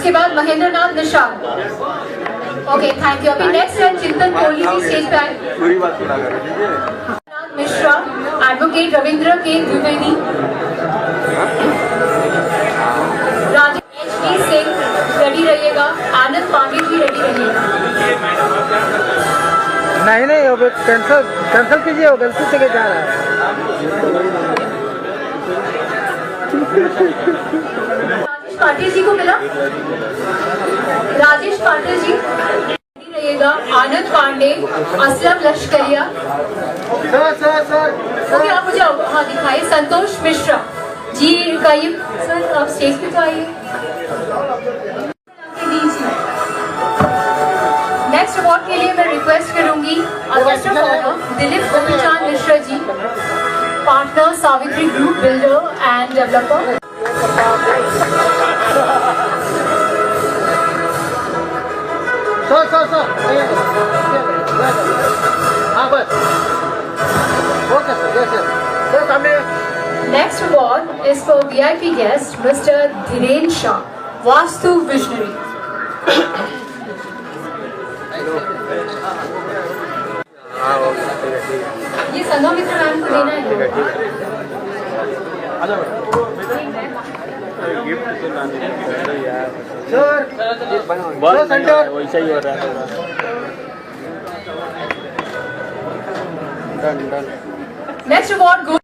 उसके बाद Mahendra Nath Nishad. Okay thank you. अभी नेक्स्ट है चिंतन कोहली जी स्टेज पे आए। पूरी बात पूरा करो ठीक है। मिश्रा, एडवोकेट रविंद्र के द्विवेदी, राजेश डी सिंह रेडी रहिएगा, आनंद पांडे जी रेडी रहिएगा। नहीं अब कैंसिल कीजिए, वो गलती से जा रहा है। राजेश पाटिल जी को मिला, राजेश पाटिल जी रेडी रहिएगा, आनंद पांडे, असलम लश्करिया। ओके आप मुझे हाँ दिखाइए, संतोष मिश्रा जी रुकाइए सर, आप स्टेज पे तो आइए। नेक्स्ट अवार्ड के लिए मैं रिक्वेस्ट करूंगी Dilip Gopichand Mishra ji, partner Savitri group builder and developer. हाँ बस ओके सर सामने। Next award is for VIP guest Mr. Dhiren Shah, Vastu Visionary. ये संगम मित्र मैम को देना है। सर सेंटर वैसा ही हो रहा है। Next award goes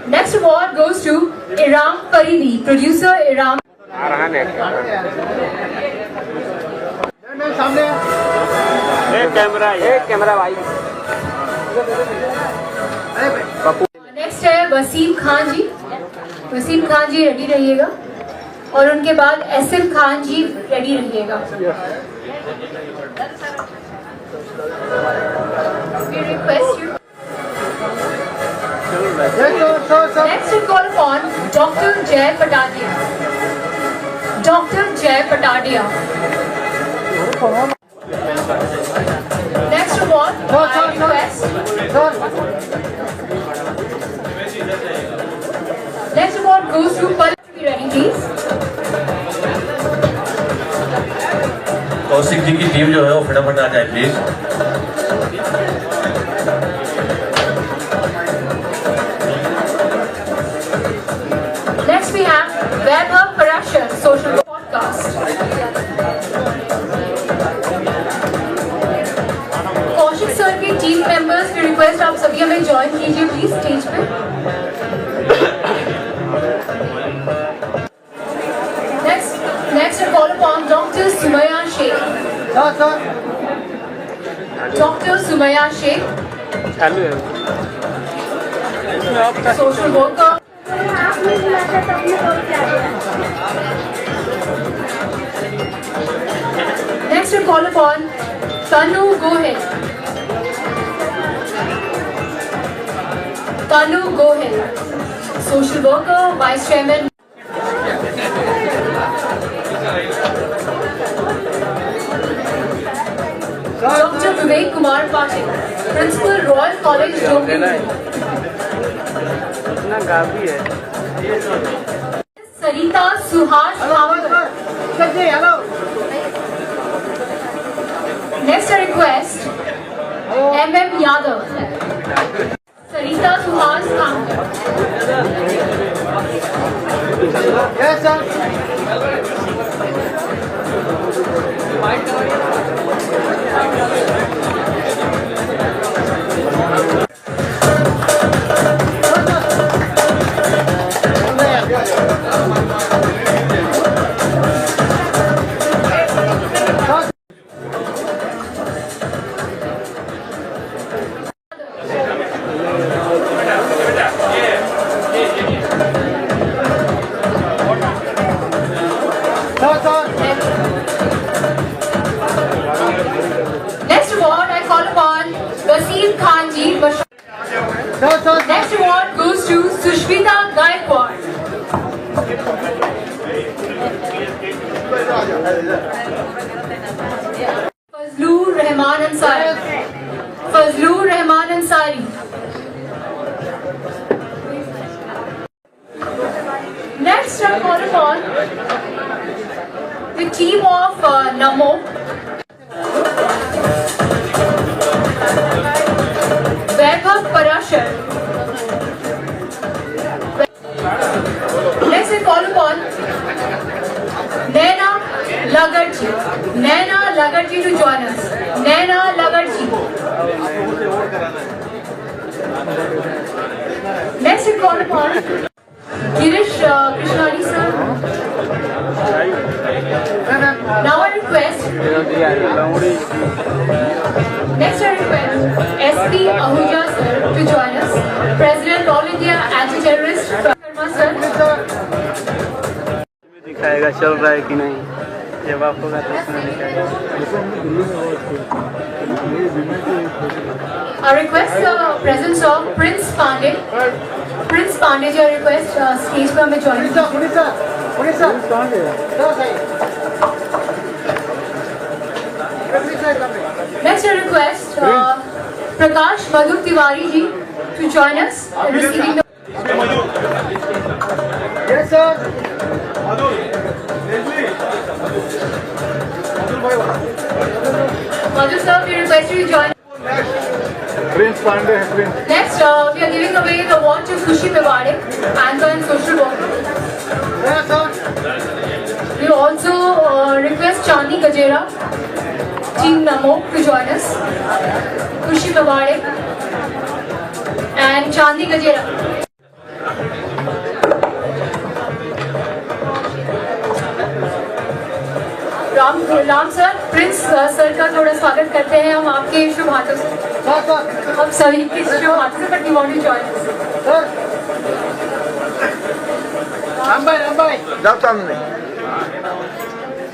Next award goes to Iram Faridi, producer Iram. सामने एक कैमरा भाई। नेक्स्ट है वसीम खान जी, वसीम खान जी रेडी रहिएगा, और उनके बाद एसएम खान जी रेडी रहिएगा। We request you. Next to call upon Dr. Jay Patadia. Dr. Jay Patadia. Next award, I request. Next award goes to Palak. Be ready, please. Kaushik ji की टीम जो है वो फटाफट आ जाए please. Next we have Vaibhav Parashar, social podcast. Kaushik sir के team members की request आप सभी हमें ज्वाइन कीजिए प्लीज स्टेज पे। Next I call upon Dr. Sumaya Sheikh. Dr. Sumaya Sheikh, चालू है। social worker. Next I call upon Tanu Gohil. Tanu Gohil, social worker, vice chairman. Dr. Vivek Kumar Patil, Principal Royal College, Dombivli. इतना काफी है। Sarita Suhash Thakur. Next I request MM Yadav. Sarita Suhash Thakur. Yes sir. Next award I call upon Wasim Khan ji. Next award goes to Sushmita Gaikwad. Fazlur Rahman. Rahman Ansari, Fazlur Rahman Ansari. Next, I call upon the team of Namo. Vaibhav Parashar. Next, I call upon Naina Lagarji. Naina Lagarji to join us. Naina Lagarji. Next, I call upon Girish Krishnani sir. Now I request. Next, I request SP Ahuja sir to join us. President All India Anti-Terrorist Karma sir. दिखाएगा चल रहा है कि नहीं, जब आप होगा तो उसमें दिखाएगा। I request the presence of Prince Pandey. Prince Pandey ji, I request stage पर हमें join कीजिए। Next, I request Prakash Madhu Tiwari ji to join us in receiving the. Yes, sir. Madhu sir, we request you to join. Prince Pandey है Prince. Next, we are giving away the award to Khushi Bewade, anchor and social worker. Yes, sir. We also request Chandni Gajera, Team Namo to join us. Khushi Bewade and Chandni Gajera. Ram sir, Prince sir का थोड़ा स्वागत करते हैं हम आपके शुभ हाथों से। हम सभी के शुभ हाथों से, but we want to join. Rambhai जाओ सामने।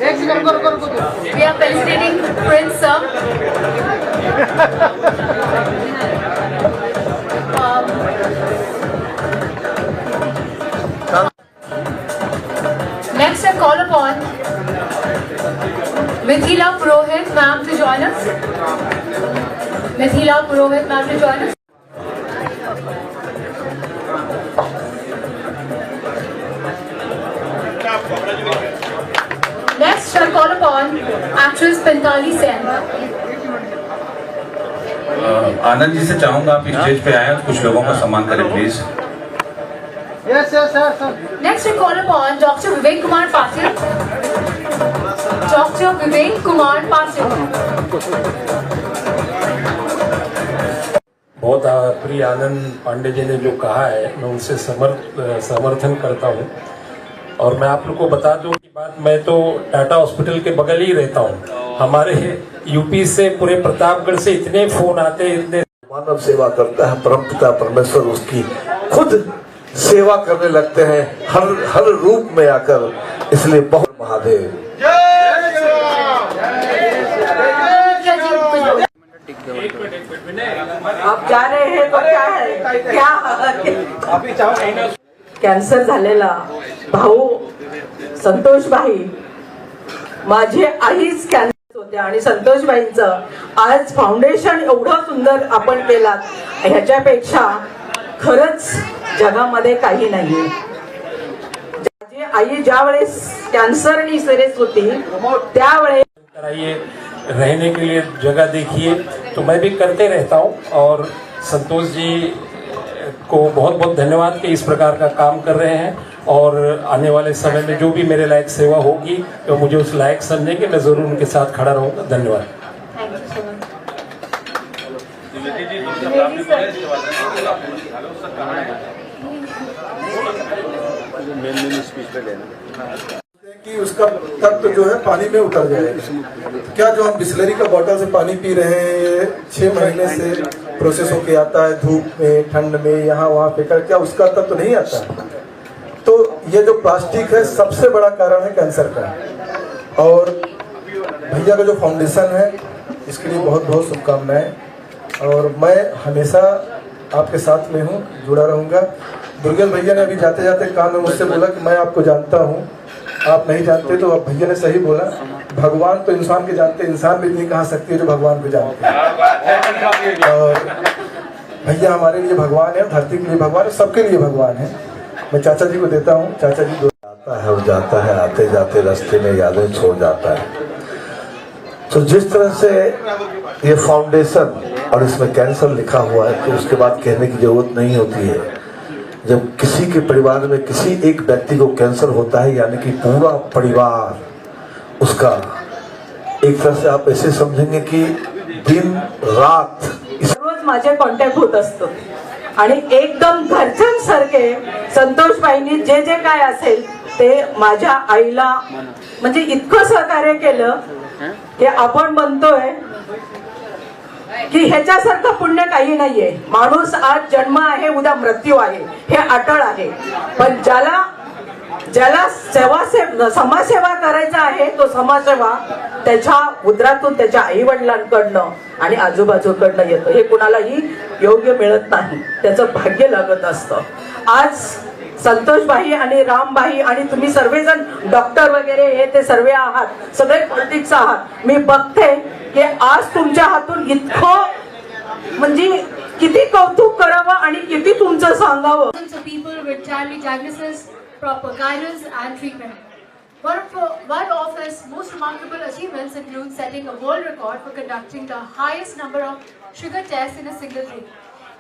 एक सेकंड करो। We are felicitating Prince sir. Next, I call upon Mithila Purohit ma'am to join us. Mithila Purohit ma'am to join us. Next, I call upon actress Pentali Sen. Anand ji से चाहूंगा आप stage पे आए और कुछ लोगों का सम्मान करें please. Yes, sir. Next, I call upon Dr. Vivek Kumar Patil. Dr. Vivek Kumar Patil. बहुत प्रिय आनंद पांडे जी ने जो कहा है मैं उनसे समर्थन करता हूँ। और मैं आप लोग को बता दूं कि बात, मैं तो टाटा हॉस्पिटल के बगल ही रहता हूँ। हमारे यूपी से, पूरे प्रतापगढ़ से इतने फोन आते हैं, इतने। मानव सेवा करता है परमपिता परमेश्वर, उसकी खुद सेवा करने लगते हैं हर रूप में आकर, इसलिए बहुत महादेव। आप जा रहे हैं तो क्या कॅन्सर झालेला भाऊ संतोषबाई, माझे आईच कॅन्सर होते आणि संतोषबाईंचं आज फाउंडेशन एवढं सुंदर आपण केलात, ह्याच्यापेक्षा खरंच जगामध्ये काही नाहीये। माझी आई ज्यावेळेस कॅन्सरनी सिरियस होती त्यावेळेस कराइए, रहने के लिए जगह देखिए, तो मैं भी करते रहता हूँ। और संतोष जी को बहुत बहुत धन्यवाद कि इस प्रकार का काम कर रहे हैं, और आने वाले समय में जो भी मेरे लायक सेवा होगी तो मुझे उस लायक समझेंगे, मैं जरूर उनके साथ खड़ा रहूँगा। धन्यवाद। कि उसका तत्व जो है पानी में उतर जाए। क्या जो हम बिस्लरी का बोतल से पानी पी रहे हैं 6 महीने से प्रोसेस होके आता है, धूप में, ठंड में, यहाँ वहाँ फेंकर, क्या उसका तत्व नहीं आता? तो ये जो प्लास्टिक है सबसे बड़ा कारण है कैंसर का। और भैया का जो फाउंडेशन है इसके लिए बहुत बहुत शुभकामनाएं, और मैं हमेशा आपके साथ में हूँ, जुड़ा रहूँगा। दुर्गेश भैया ने अभी जाते जाते कान में मुझसे बोला कि मैं आपको जानता हूँ, आप नहीं जानते, तो अब भैया ने सही बोला। भगवान तो इंसान के जानते, इंसान भी नहीं कहा सकती है जो भगवान को जानते हैं। और भैया हमारे लिए भगवान है, धरती के लिए भगवान है, सबके लिए भगवान है। मैं चाचा जी को देता हूँ। चाचा जी आता है और जाता है, आते जाते रास्ते में यादें छोड़ जाता है। तो जिस तरह से ये फाउंडेशन और इसमें कैंसर लिखा हुआ है, तो उसके बाद कहने की जरूरत नहीं होती है। जब किसी के परिवार में किसी एक व्यक्ति को कैंसर होता है, यानी कि पूरा परिवार उसका, एक तरह से आप ऐसे समझेंगे कि दिन रात रोज माझे कॉन्टॅक्ट होत असतो आणि एकदम घरच्यांसारखे संतोषबाईंनी जे जे काय असेल ते माझ्या आईला म्हणजे इतकं सहकार्य केलं की आपण म्हणतोय की ह्याच्यासारखं पुण्य काही नाहीये। माणूस आज जन्म आहे, उद्या मृत्यू आहे, हे अटळ आहे। पण ज्याला समाजसेवा करायचा आहे, तो समाजसेवा त्याच्या उदरातून त्याच्या आई वडिलांकडनं आणि आजूबाजूकडनं येतो। हे कुणालाही योग्य मिळत नाही, त्याचं भाग्य लागत असतं। आज संतोषबाई आणि रामबाई आणि तुम्ही सर्वजण डॉक्टर वगैरे हे ते सर्व आहात, सगळे पॉलिटिक्स आहात। मी बघते की आज तुमच्या हातून इतकं म्हणजे किती कौतुक करावं आणि किती तुमचं सांगावं। People with timely diagnosis, proper guidance and treatment. One of his most remarkable achievements includes setting a world record for conducting the highest number of sugar tests in a single day.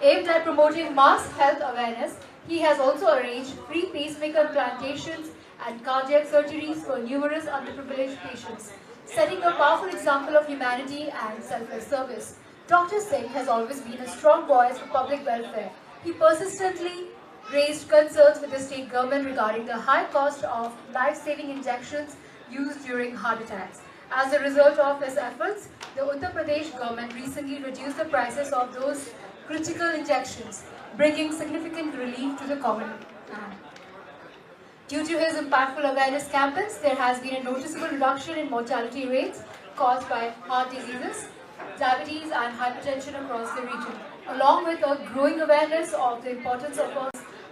Aimed at promoting mass health awareness, he has also arranged free pacemaker implantations and cardiac surgeries for numerous underprivileged patients, setting a powerful example of humanity and selfless service. Dr. Singh has always been a strong voice for public welfare. He persistently raised concerns with the state government regarding the high cost of life-saving injections used during heart attacks. As a result of his efforts, the Uttar Pradesh government recently reduced the prices of those critical injections, bringing significant relief to the common man. Due to his impactful awareness campaigns, there has been a noticeable reduction in mortality rates caused by heart diseases, diabetes and hypertension across the region. Along with a growing awareness of the importance of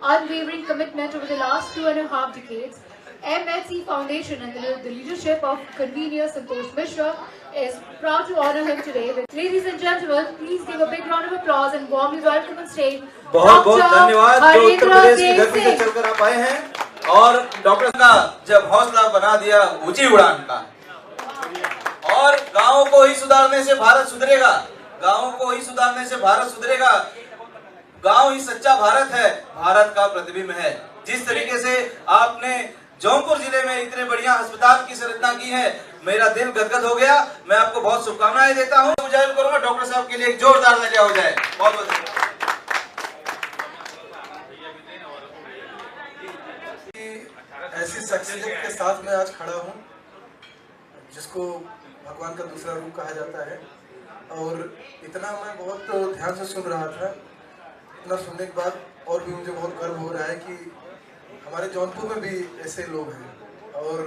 unwavering commitment over the last 2.5 decades, MHC Foundation and the leadership of convener Santosh Mishra is proud to honor him today. Ladies and gentlemen, please give a big round of applause and warmly welcome on stage बहुत बहुत धन्यवाद जो उत्तर प्रदेश की धरती से चलकर आप आए हैं और डॉक्टर का जब हौसला बना दिया ऊंची उड़ान का, और गाँव को ही सुधारने से भारत सुधरेगा, गाँव को ही सुधारने से भारत सुधरेगा। गांव ही सच्चा भारत है, भारत का प्रतिबिंब है। जिस तरीके से आपने जौनपुर जिले में इतने बढ़िया अस्पताल की संरचना की है, मेरा दिल गदगद हो गया। मैं आपको बहुत शुभकामनाएं देता हूं। गुजारिश करूंगा डॉक्टर साहब के लिए एक जोरदार तालियां हो जाए। बहुत बहुत ऐसी शख्सियत के साथ मैं आज खड़ा हूं जिसको भगवान का दूसरा रूप कहा जाता है, और इतना मैं बहुत ध्यान से सुन रहा था। इतना सुनने के बाद और भी मुझे बहुत गर्व हो रहा है कि हमारे जौनपुर में भी ऐसे लोग हैं। और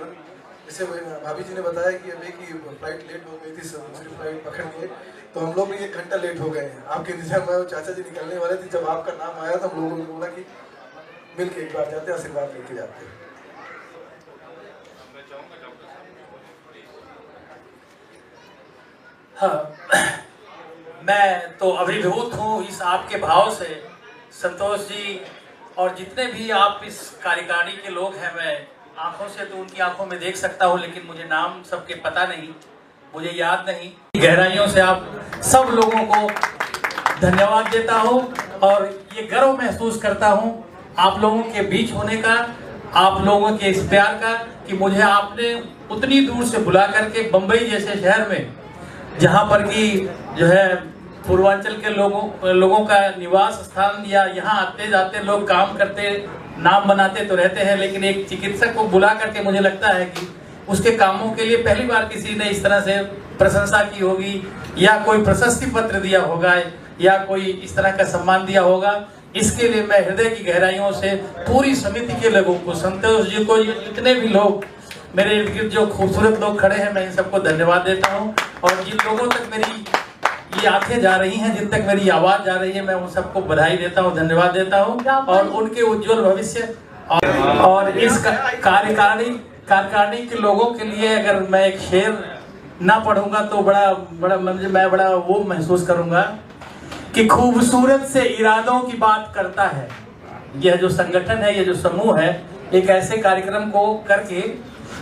जैसे भाभी जी ने बताया कि अभी की फ्लाइट लेट हो गई थी, दूसरी फ्लाइट पकड़ के, तो हम लोग भी 1 घंटा लेट हो गए हैं। आपके इंतजार में चाचा जी निकलने वाले थे, जब आपका नाम आया तो हम लोगों ने बोला कि मिल के एक बार जाते हैं, आशीर्वाद लेके जाते हैं। हाँ, मैं तो अभिभूत हूँ इस आपके भाव से संतोष जी, और जितने भी आप इस कार्यकारिणी के लोग हैं, मैं आंखों से तो उनकी आंखों में देख सकता हूँ, लेकिन मुझे नाम सबके पता नहीं, मुझे याद नहीं। गहराइयों से आप सब लोगों को धन्यवाद देता हूँ और ये गर्व महसूस करता हूँ आप लोगों के बीच होने का, आप लोगों के इस प्यार का, कि मुझे आपने उतनी दूर से बुला करके बम्बई जैसे शहर में, जहाँ पर कि जो है पूर्वांचल के लोगों का निवास स्थान, या यहाँ आते जाते लोग काम करते, नाम बनाते तो रहते हैं, लेकिन एक चिकित्सक को बुला करके मुझे लगता है कि उसके कामों के लिए पहली बार किसी ने इस तरह से प्रशंसा की होगी, या कोई प्रशस्ति पत्र दिया होगा, या कोई इस तरह का सम्मान दिया होगा। इसके लिए मैं हृदय की गहराइयों से पूरी समिति के लोगों को, संतोष जी को, जितने भी लोग मेरे इर्द गिर्द जो खूबसूरत लोग खड़े हैं, मैं इन सबको धन्यवाद देता हूँ। और जिन लोगों तक मेरी ये आंखें जा रही हैं, जिन तक मेरी आवाज जा रही है, मैं उन सबको बधाई देता हूँ, धन्यवाद देता हूँ, और उनके उज्जवल भविष्य और इस कार्यकारिणी कार्यकारिणी के लोगों के लिए अगर मैं एक शेर ना पढ़ूंगा तो मैं बड़ा वो महसूस करूंगा कि खूबसूरत से इरादों की बात करता है। यह जो संगठन है, यह जो समूह है, एक ऐसे कार्यक्रम को करके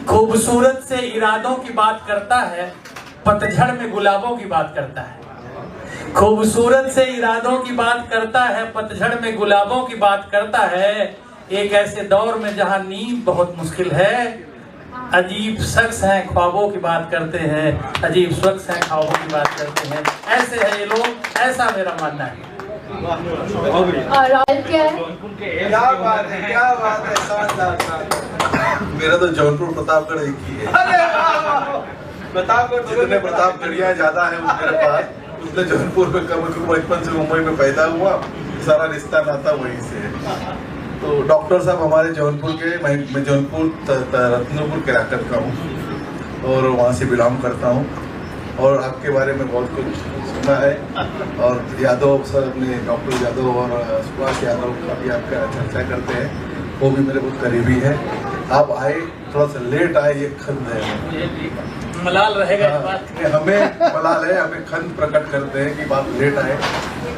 खूबसूरत से इरादों की बात करता है, पतझड़ में गुलाबों की बात करता है। खूबसूरत से इरादों की बात करता है, पतझड़ में गुलाबों की बात करता है। एक ऐसे दौर में जहां नींद बहुत मुश्किल है, अजीब शख्स हैं ख्वाबों की बात करते हैं, अजीब शख्स हैं ख्वाबों की बात करते हैं। ऐसे हैं ये लोग, ऐसा मेरा मानना है। और क्या है? क्या बात है, क्या बात है, शानदार। मेरा तो जौनपुर प्रतापगढ़ एक ही है। प्रतापगढ़ जितने प्रतापगढ़ियाँ ज्यादा है मेरे पास, उतने जौनपुर में कम। बचपन से मुंबई में पैदा हुआ, सारा रिश्ता नाता वहीं से है। तो डॉक्टर साहब हमारे जौनपुर के, मैं जौनपुर रत्नपुर केराकत का हूँ और वहाँ से बिलोंग करता हूँ। और आपके बारे में बहुत कुछ सुना है, और यादव सर ने, डॉक्टर यादव और सुभाष यादव का भी आपका चर्चा करते हैं, वो भी मेरे बहुत करीबी है। आप आए, थोड़ा सा लेट आए, ये खंड है, मलाल रहेगा। हमें मलाल है, हमें खंड प्रकट करते हैं कि बात लेट आए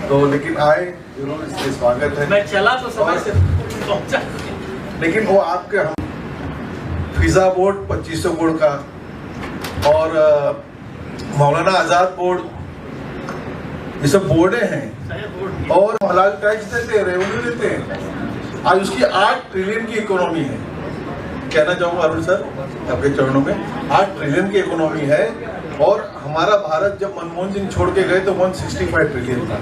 तो, लेकिन आए जरूर, इसलिए स्वागत है। मैं चला तो समय से पहुंचा, लेकिन वो आपके हम फिजा बोर्ड 2500 बोर्ड का और मौलाना आजाद बोर्ड, ये सब बोर्डे हैं और हलाल टैक्स देते हैं, रेवेन्यू देते हैं। आज उसकी 8 ट्रिलियन की इकोनॉमी है। कहना चाहूँगा अरुण सर आपके चरणों में, 8 ट्रिलियन की इकोनॉमी है। और हमारा भारत जब मनमोहन सिंह छोड़ के गए तो 165 ट्रिलियन था।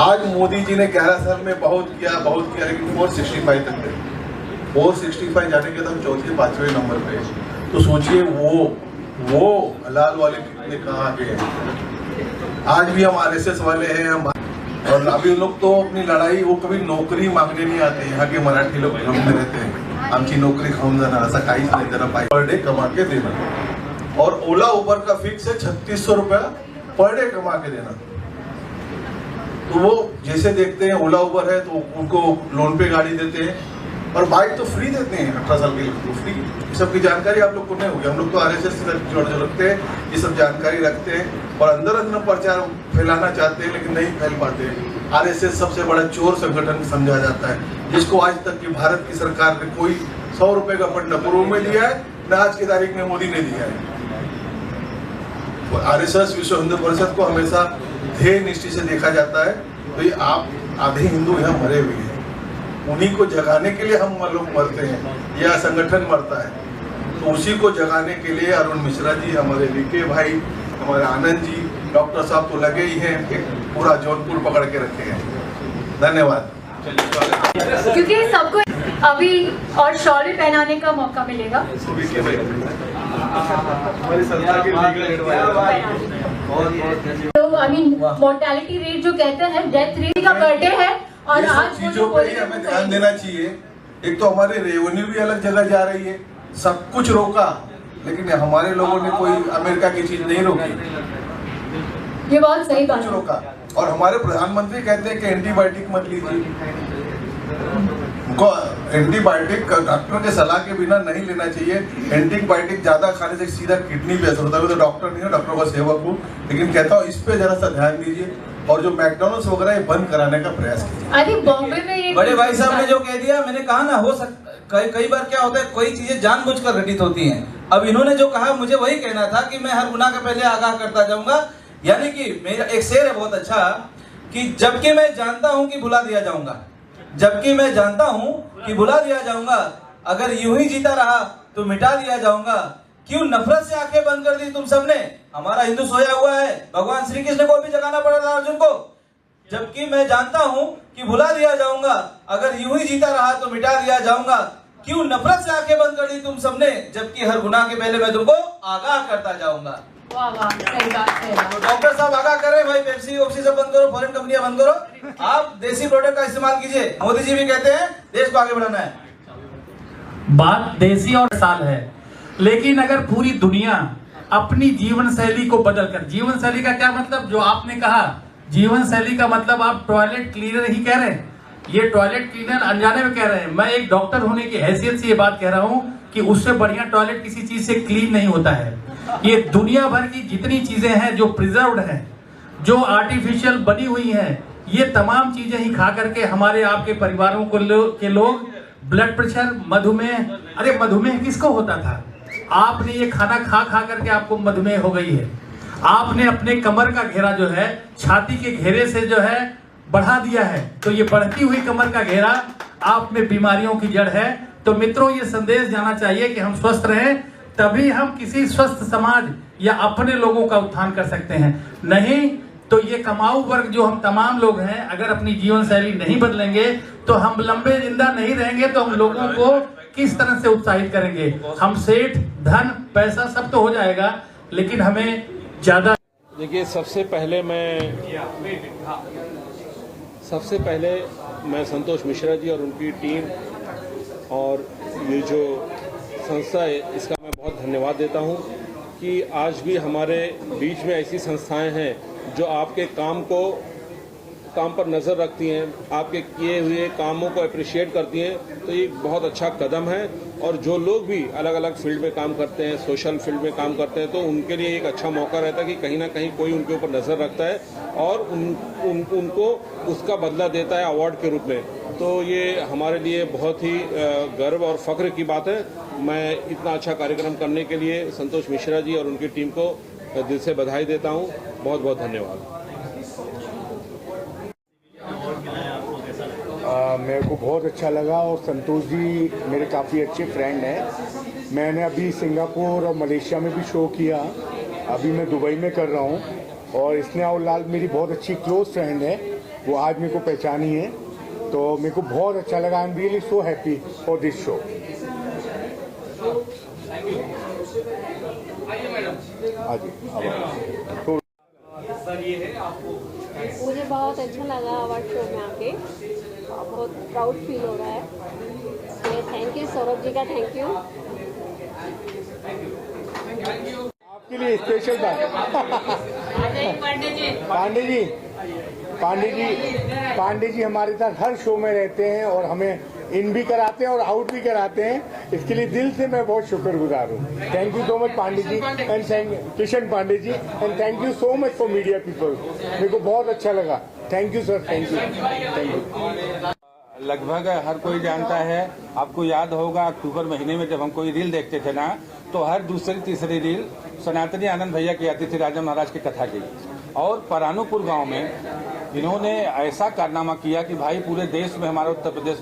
आज मोदी जी ने 11 साल में बहुत किया, लेकिन 465 तक गए। 465 जाने के तक 4थे-5वें नंबर पे। तो सोचिए वो हलाल वाले कितने कहाँ आगे हैं। आज भी हम RSS वाले हैं हम, और अभी लोग तो अपनी लड़ाई, वो कभी नौकरी मांगने नहीं आते। यहाँ के मराठी लोग घूमते रहते हैं, आमची नौकरी खाऊन जाना, ऐसा काहीच नाही जरा पाहिजे, पर डे कमा के देना। और ओला उबर का फिक्स है 3600 रुपया पर डे कमा के देना। तो वो जैसे देखते हैं ओला उबर है तो उनको लोन पे गाड़ी देते हैं, और बाइक तो फ्री देते हैं 18 साल के लोग को फ्री। ये सब की जानकारी आप लोग को नहीं होगी। हम लोग तो RSS से जोड़ रखते हैं, ये सब जानकारी रखते हैं और अंदर प्रचार फैलाना चाहते हैं, लेकिन नहीं फैल पाते। RSS सबसे बड़ा चोर संगठन समझा जाता है, जिसको आज तक की भारत की सरकार ने कोई 100 रुपए का फंड न पूर्व में लिया है, न आज की तारीख में मोदी ने दिया है। तो RSS विश्व हिंदू परिषद को हमेशा ध्येय निष्ठि से देखा जाता है। तो ये आप आधे हिंदू यहाँ मरे हुए हैं, उन्हीं को जगाने के लिए हम लोग मरते हैं, यह संगठन मरता है। तो उसी को जगाने के लिए अरुण मिश्रा जी, हमारे VK भाई, हमारे आनंद जी, डॉक्टर साहब तो लगे ही हैं, एक पूरा जौनपुर पकड़ के रखे हैं। धन्यवाद। क्योंकि सबको अभी और शॉल पहनाने का मौका मिलेगा। तो मोर्टेलिटी रेट जो कहते हैं, डेथ रेट का बर्थडे है, और आज चीजों पर ही हमें ध्यान देना चाहिए। एक तो हमारे रेवेन्यू भी अलग जगह जा रही है, सब कुछ रोका, लेकिन हमारे लोगों ने कोई अमेरिका की चीज नहीं रोकी। ये बहुत सही बात है। रोका। और हमारे प्रधानमंत्री कहते हैं कि एंटीबायोटिक मत लीजिए। एंटीबायोटिक डॉक्टर के सलाह के बिना नहीं लेना चाहिए। एंटीबायोटिक ज्यादा खाने से सीधा किडनी पे असर होता है। तो डॉक्टर नहीं है, डॉक्टर का सेवक हूँ, लेकिन कहता हूँ इस पे जरा सा ध्यान दीजिए, और जो मैकडॉनल्ड्स वगैरह ये बंद कराने का प्रयास कीजिए। अरे बॉम्बे में ये बड़े भाई साहब ने जो कह दिया, मैंने कहा ना, हो सकता कई बार क्या होता है, कोई चीजें जानबूझकर घटित होती हैं। अब इन्होंने जो कहा, मुझे वही कहना था कि मैं हर गुनाह के पहले आगाह करता जाऊंगा। यानी कि मेरा एक शेर है बहुत अच्छा, कि जबकि मैं जानता हूं कि भुला दिया जाऊंगा, जबकि मैं जानता हूं कि भुला दिया जाऊंगा, अगर यूं ही जीता रहा तो मिटा दिया जाऊंगा। क्यों नफरत से आंखें बंद कर दी तुम सबने? हमारा हिंदू सोया हुआ है, भगवान श्री कृष्ण को भी जगाना पड़ा था अर्जुन को। जबकि मैं जानता हूं कि भुला दिया जाऊंगा, अगर यूं ही जीता रहा तो मिटा दिया जाऊंगा। क्यों नफरत से आंखें बंद कर दी तुम सबने, जबकि हर गुनाह के पहले मैं तुमको आगाह करता जाऊंगा। वाह वाह, सही बात है। तो डॉक्टर साहब आगाह करें भाई, पेप्सी ओप्सी सब बंद करो, फॉरेन कंपनियां बंद करो, आप देसी प्रोडक्ट का इस्तेमाल कीजिए। मोदी जी भी कहते हैं देश को आगे बढ़ाना है। बात देसी और साल है, लेकिन अगर पूरी दुनिया अपनी जीवन शैली को बदलकर, जीवन शैली का क्या मतलब, जो आपने कहा जीवन शैली का मतलब आप टॉयलेट क्लीनर ही कह रहे हैं। ये टॉयलेट क्लीनर अनजाने में कह रहे हैं। मैं एक डॉक्टर होने की हैसियत से ये बात कह रहा हूँ कि उससे बढ़िया टॉयलेट किसी चीज से क्लीन नहीं होता है। ये दुनिया भर की जितनी चीजें हैं जो प्रिजर्व्ड हैं, जो आर्टिफिशियल बनी हुई हैं, ये तमाम चीजें ही खा करके हमारे आपके परिवारों के लोग ब्लड प्रेशर, मधुमेह, अरे मधुमेह किसको होता था? आपने ये खाना खा खा करके आपको मधुमेह हो गई है। आपने अपने कमर का घेरा जो है छाती के घेरे से जो है बढ़ा दिया है, तो ये बढ़ती हुई कमर का घेरा आप में बीमारियों की जड़ है। तो मित्रों, ये संदेश जाना चाहिए कि हम स्वस्थ रहें, तभी हम किसी स्वस्थ समाज या अपने लोगों का उत्थान कर सकते हैं। नहीं तो ये कमाऊ वर्ग जो हम तमाम लोग हैं, अगर अपनी जीवन शैली नहीं बदलेंगे तो हम लंबे जिंदा नहीं रहेंगे। तो हम लोगों को किस तरह से उत्साहित करेंगे? हम सेठ, धन, पैसा सब तो हो जाएगा, लेकिन हमें ज्यादा। देखिए, सबसे पहले मैं संतोष मिश्रा जी और उनकी टीम और ये जो संस्था है, इसका मैं बहुत धन्यवाद देता हूं कि आज भी हमारे बीच में ऐसी संस्थाएं हैं जो आपके काम पर नज़र रखती हैं, आपके किए हुए कामों को अप्रिशिएट करती हैं। तो ये बहुत अच्छा कदम है। और जो लोग भी अलग अलग फील्ड में काम करते हैं, सोशल फील्ड में काम करते हैं, तो उनके लिए एक अच्छा मौका रहता है कि कहीं ना कहीं कोई उनके ऊपर नज़र रखता है और उनको उसका बदला देता है अवार्ड के रूप में। तो ये हमारे लिए बहुत ही गर्व और फख्र की बात है। मैं इतना अच्छा कार्यक्रम करने के लिए संतोष मिश्रा जी और उनकी टीम को दिल से बधाई देता हूँ। बहुत बहुत धन्यवाद। मेरे को बहुत अच्छा लगा और संतोष जी मेरे काफ़ी अच्छे फ्रेंड हैं। मैंने अभी सिंगापुर और मलेशिया में भी शो किया, अभी मैं दुबई में कर रहा हूँ। और स्नेहा और लाल मेरी बहुत अच्छी क्लोज फ्रेंड है, वो आज मेरे को पहचानी है, तो मेरे को बहुत अच्छा लगा। I am really so happy for this show. मुझे बहुत अच्छा लगा अवार्ड शो में आके, बहुत प्राउड फील हो रहा है। थैंक यू सौरभ जी का, थैंक यू। आपके लिए स्पेशल बात पांडे जी हमारे साथ हर शो में रहते हैं और हमें इन भी कराते हैं और आउट भी कराते हैं। इसके लिए दिल से मैं बहुत शुक्रगुजार हूँ। Thank you so much Pandey ji and Kishan Pandey ji, and thank you so much for media people. मेरे को बहुत अच्छा लगा। Thank you sir, thank you. लगभग हर कोई जानता है, आपको याद होगा अक्टूबर महीने में जब हम कोई रील देखते थे ना, तो हर दूसरी तीसरी रील सनातनी आनंद भैया की आती थी राजा महाराज की कथा की। और परानुपुर गांव में इन्होंने ऐसा कारनामा किया कि भाई पूरे देश में हमारा उत्तर प्रदेश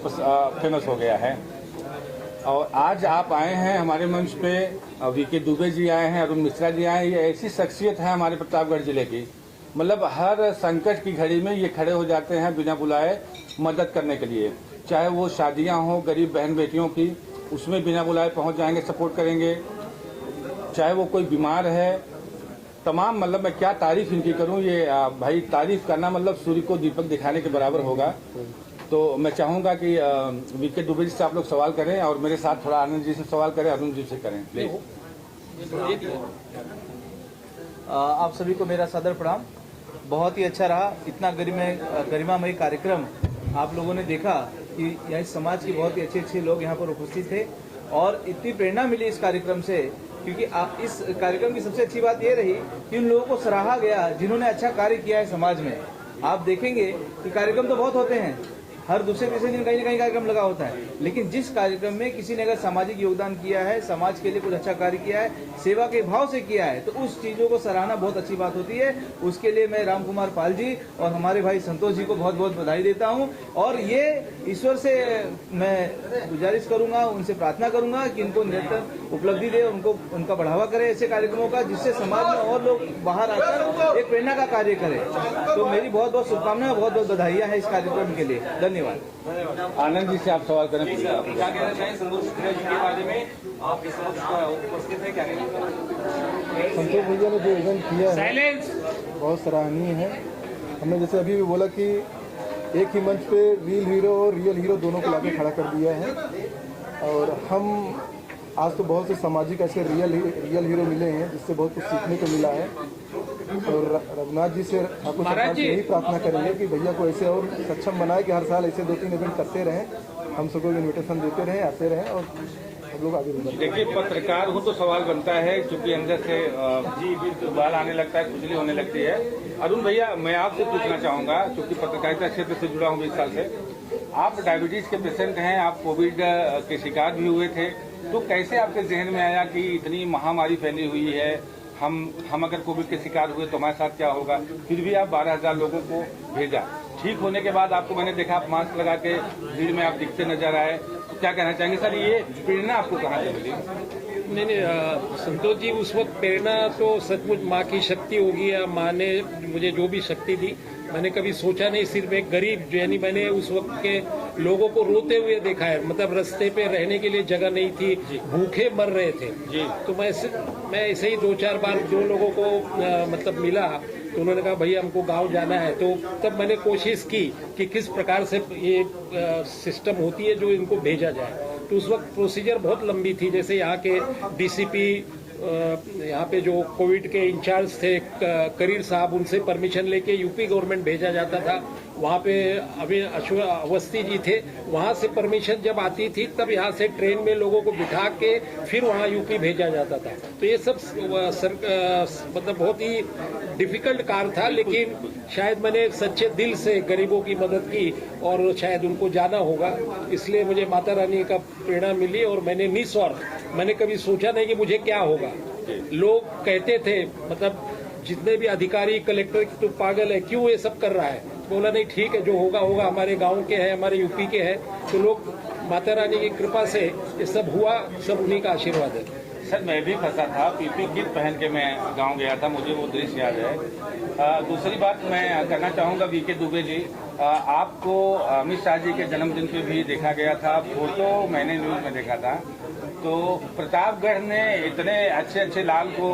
फेमस हो गया है। और आज आप आए हैं हमारे मंच पे, वीके दुबे जी आए हैं, अरुण मिश्रा जी आए हैं। ये ऐसी शख्सियत है हमारे प्रतापगढ़ जिले की, मतलब हर संकट की घड़ी में ये खड़े हो जाते हैं बिना बुलाए मदद करने के लिए। चाहे वो शादियां हो गरीब बहन बेटियों की, उसमें बिना बुलाए पहुंच जाएंगे, सपोर्ट करेंगे। चाहे वो कोई बीमार है, तमाम, मतलब मैं क्या तारीफ इनकी करूं। ये भाई तारीफ करना मतलब सूर्य को दीपक दिखाने के बराबर होगा। तो मैं चाहूंगा कि वीके दुबे जी से आप लोग सवाल करें और मेरे साथ थोड़ा आनंद जी से सवाल करें, अरुण जी से करें प्लीज। आप सभी को मेरा सादर प्रणाम। बहुत ही अच्छा रहा, इतना गरिमामय कार्यक्रम आप लोगों ने देखा कि यह समाज के बहुत ही अच्छे लोग यहाँ पर उपस्थित थे और इतनी प्रेरणा मिली इस कार्यक्रम से। क्योंकि इस कार्यक्रम की सबसे अच्छी बात ये रही कि उन लोगों को सराहा गया जिन्होंने अच्छा कार्य किया है समाज में। आप देखेंगे कि कार्यक्रम तो बहुत होते हैं, हर दूसरे तीसरे दिन कहीं ना कहीं कार्यक्रम लगा होता है, लेकिन जिस कार्यक्रम में किसी ने अगर सामाजिक योगदान किया है, समाज के लिए कुछ अच्छा कार्य किया है, सेवा के भाव से किया है, तो उस चीज़ों को सराहना बहुत अच्छी बात होती है। उसके लिए मैं राम कुमार पाल जी और हमारे भाई संतोष जी को बहुत बहुत बधाई देता हूँ। और ये ईश्वर से मैं गुजारिश करूँगा, उनसे प्रार्थना करूँगा कि इनको निरंतर उपलब्धि दे, उनका बढ़ावा करे ऐसे कार्यक्रमों का, जिससे समाज में और लोग बाहर आकर एक प्रेरणा का कार्य करें। तो मेरी बहुत बहुत शुभकामनाएं, बहुत बहुत बधाइयाँ हैं इस कार्यक्रम के लिए। धन्यवाद। आनंद जी से आप सवाल करें। क्या कहना चाहिए संतोष के बारे में? आप इस वक्त उपस्थित हैं, क्या संतोष भैया ने जो इवेंट किया है बहुत सराहनीय है। हमने जैसे अभी भी बोला कि एक ही मंच पे रील हीरो और रियल हीरो दोनों को लाके खड़ा कर दिया है। और हम आज तो बहुत से सामाजिक ऐसे रियल हीरो मिले हैं जिससे बहुत कुछ सीखने को मिला है। और रघुनाथ जी से ठाकुर सरकार से यही प्रार्थना करेंगे कि भैया को ऐसे और सक्षम बनाए कि हर साल ऐसे 2-3 इवेंट करते रहें, हम सबको इन्विटेशन देते रहें, आते रहें और हम लोग आगे बढ़ेंगे। देखिए, पत्रकार हूँ तो सवाल बनता है, क्योंकि अंदर से जी भी बाल आने लगता है, खुजली होने लगती है। अरुण भैया, मैं आपसे पूछना चाहूँगा, क्योंकि पत्रकारिता क्षेत्र से जुड़ा हूँ 20 साल से, आप डायबिटीज के पेशेंट हैं, आप कोविड के शिकार भी हुए थे, तो कैसे आपके जहन में आया कि इतनी महामारी फैली हुई है, हम अगर कोविड के शिकार हुए तो हमारे साथ क्या होगा? फिर भी आप 12,000 लोगों को भेजा। ठीक होने के बाद आपको मैंने देखा, आप मास्क लगा के भीड़ में आप दिखते नजर आए, तो क्या कहना चाहेंगे सर, ये प्रेरणा आपको कहाँ से मिली? नहीं, संतोष जी, उस वक्त प्रेरणा तो सचमुच माँ की शक्ति होगी, या माँ ने मुझे जो भी शक्ति दी, मैंने कभी सोचा नहीं। सिर्फ एक गरीब, यानी मैंने उस वक्त के लोगों को रोते हुए देखा है, मतलब रास्ते पे रहने के लिए जगह नहीं थी, भूखे मर रहे थे जी। तो मैं ऐसे ही 2-4 बार जो लोगों को मतलब मिला, तो उन्होंने कहा भैया हमको गांव जाना है, तो तब मैंने कोशिश की कि किस प्रकार से ये सिस्टम होती है जो इनको भेजा जाए। तो उस वक्त प्रोसीजर बहुत लंबी थी, जैसे यहाँ के डीसीपी, यहाँ पे जो कोविड के इंचार्ज थे करीर साहब, उनसे परमिशन लेके यूपी गवर्नमेंट भेजा जाता था। वहाँ पे अभी अवस्थी जी थे, वहाँ से परमिशन जब आती थी तब यहाँ से ट्रेन में लोगों को बिठा के फिर वहाँ यूपी भेजा जाता था। तो ये सब मतलब बहुत ही डिफिकल्ट कार्य था, लेकिन शायद मैंने सच्चे दिल से गरीबों की मदद की और शायद उनको जाना होगा, इसलिए मुझे माता रानी का प्रेरणा मिली। और मैंने निस्वार्थ, मैंने कभी सोचा नहीं कि मुझे क्या होगा। लोग कहते थे, मतलब जितने भी अधिकारी, कलेक्टर, तो पागल है, क्यों ये सब कर रहा है? बोला नहीं, ठीक है, जो होगा होगा, हमारे गांव के हैं, हमारे यूपी के हैं। तो लोग माता रानी की कृपा से ये सब हुआ, सब उन्हीं का आशीर्वाद है। सर, मैं भी फंसा था, पीपी किट पहन के मैं गांव गया था, मुझे वो दृश्य याद है। दूसरी बात मैं करना चाहूँगा, वीके दुबे जी, आपको अमित शाह जी के जन्मदिन पे भी देखा गया था, फोटो मैंने न्यूज में देखा था। तो प्रतापगढ़ ने इतने अच्छे अच्छे लाल को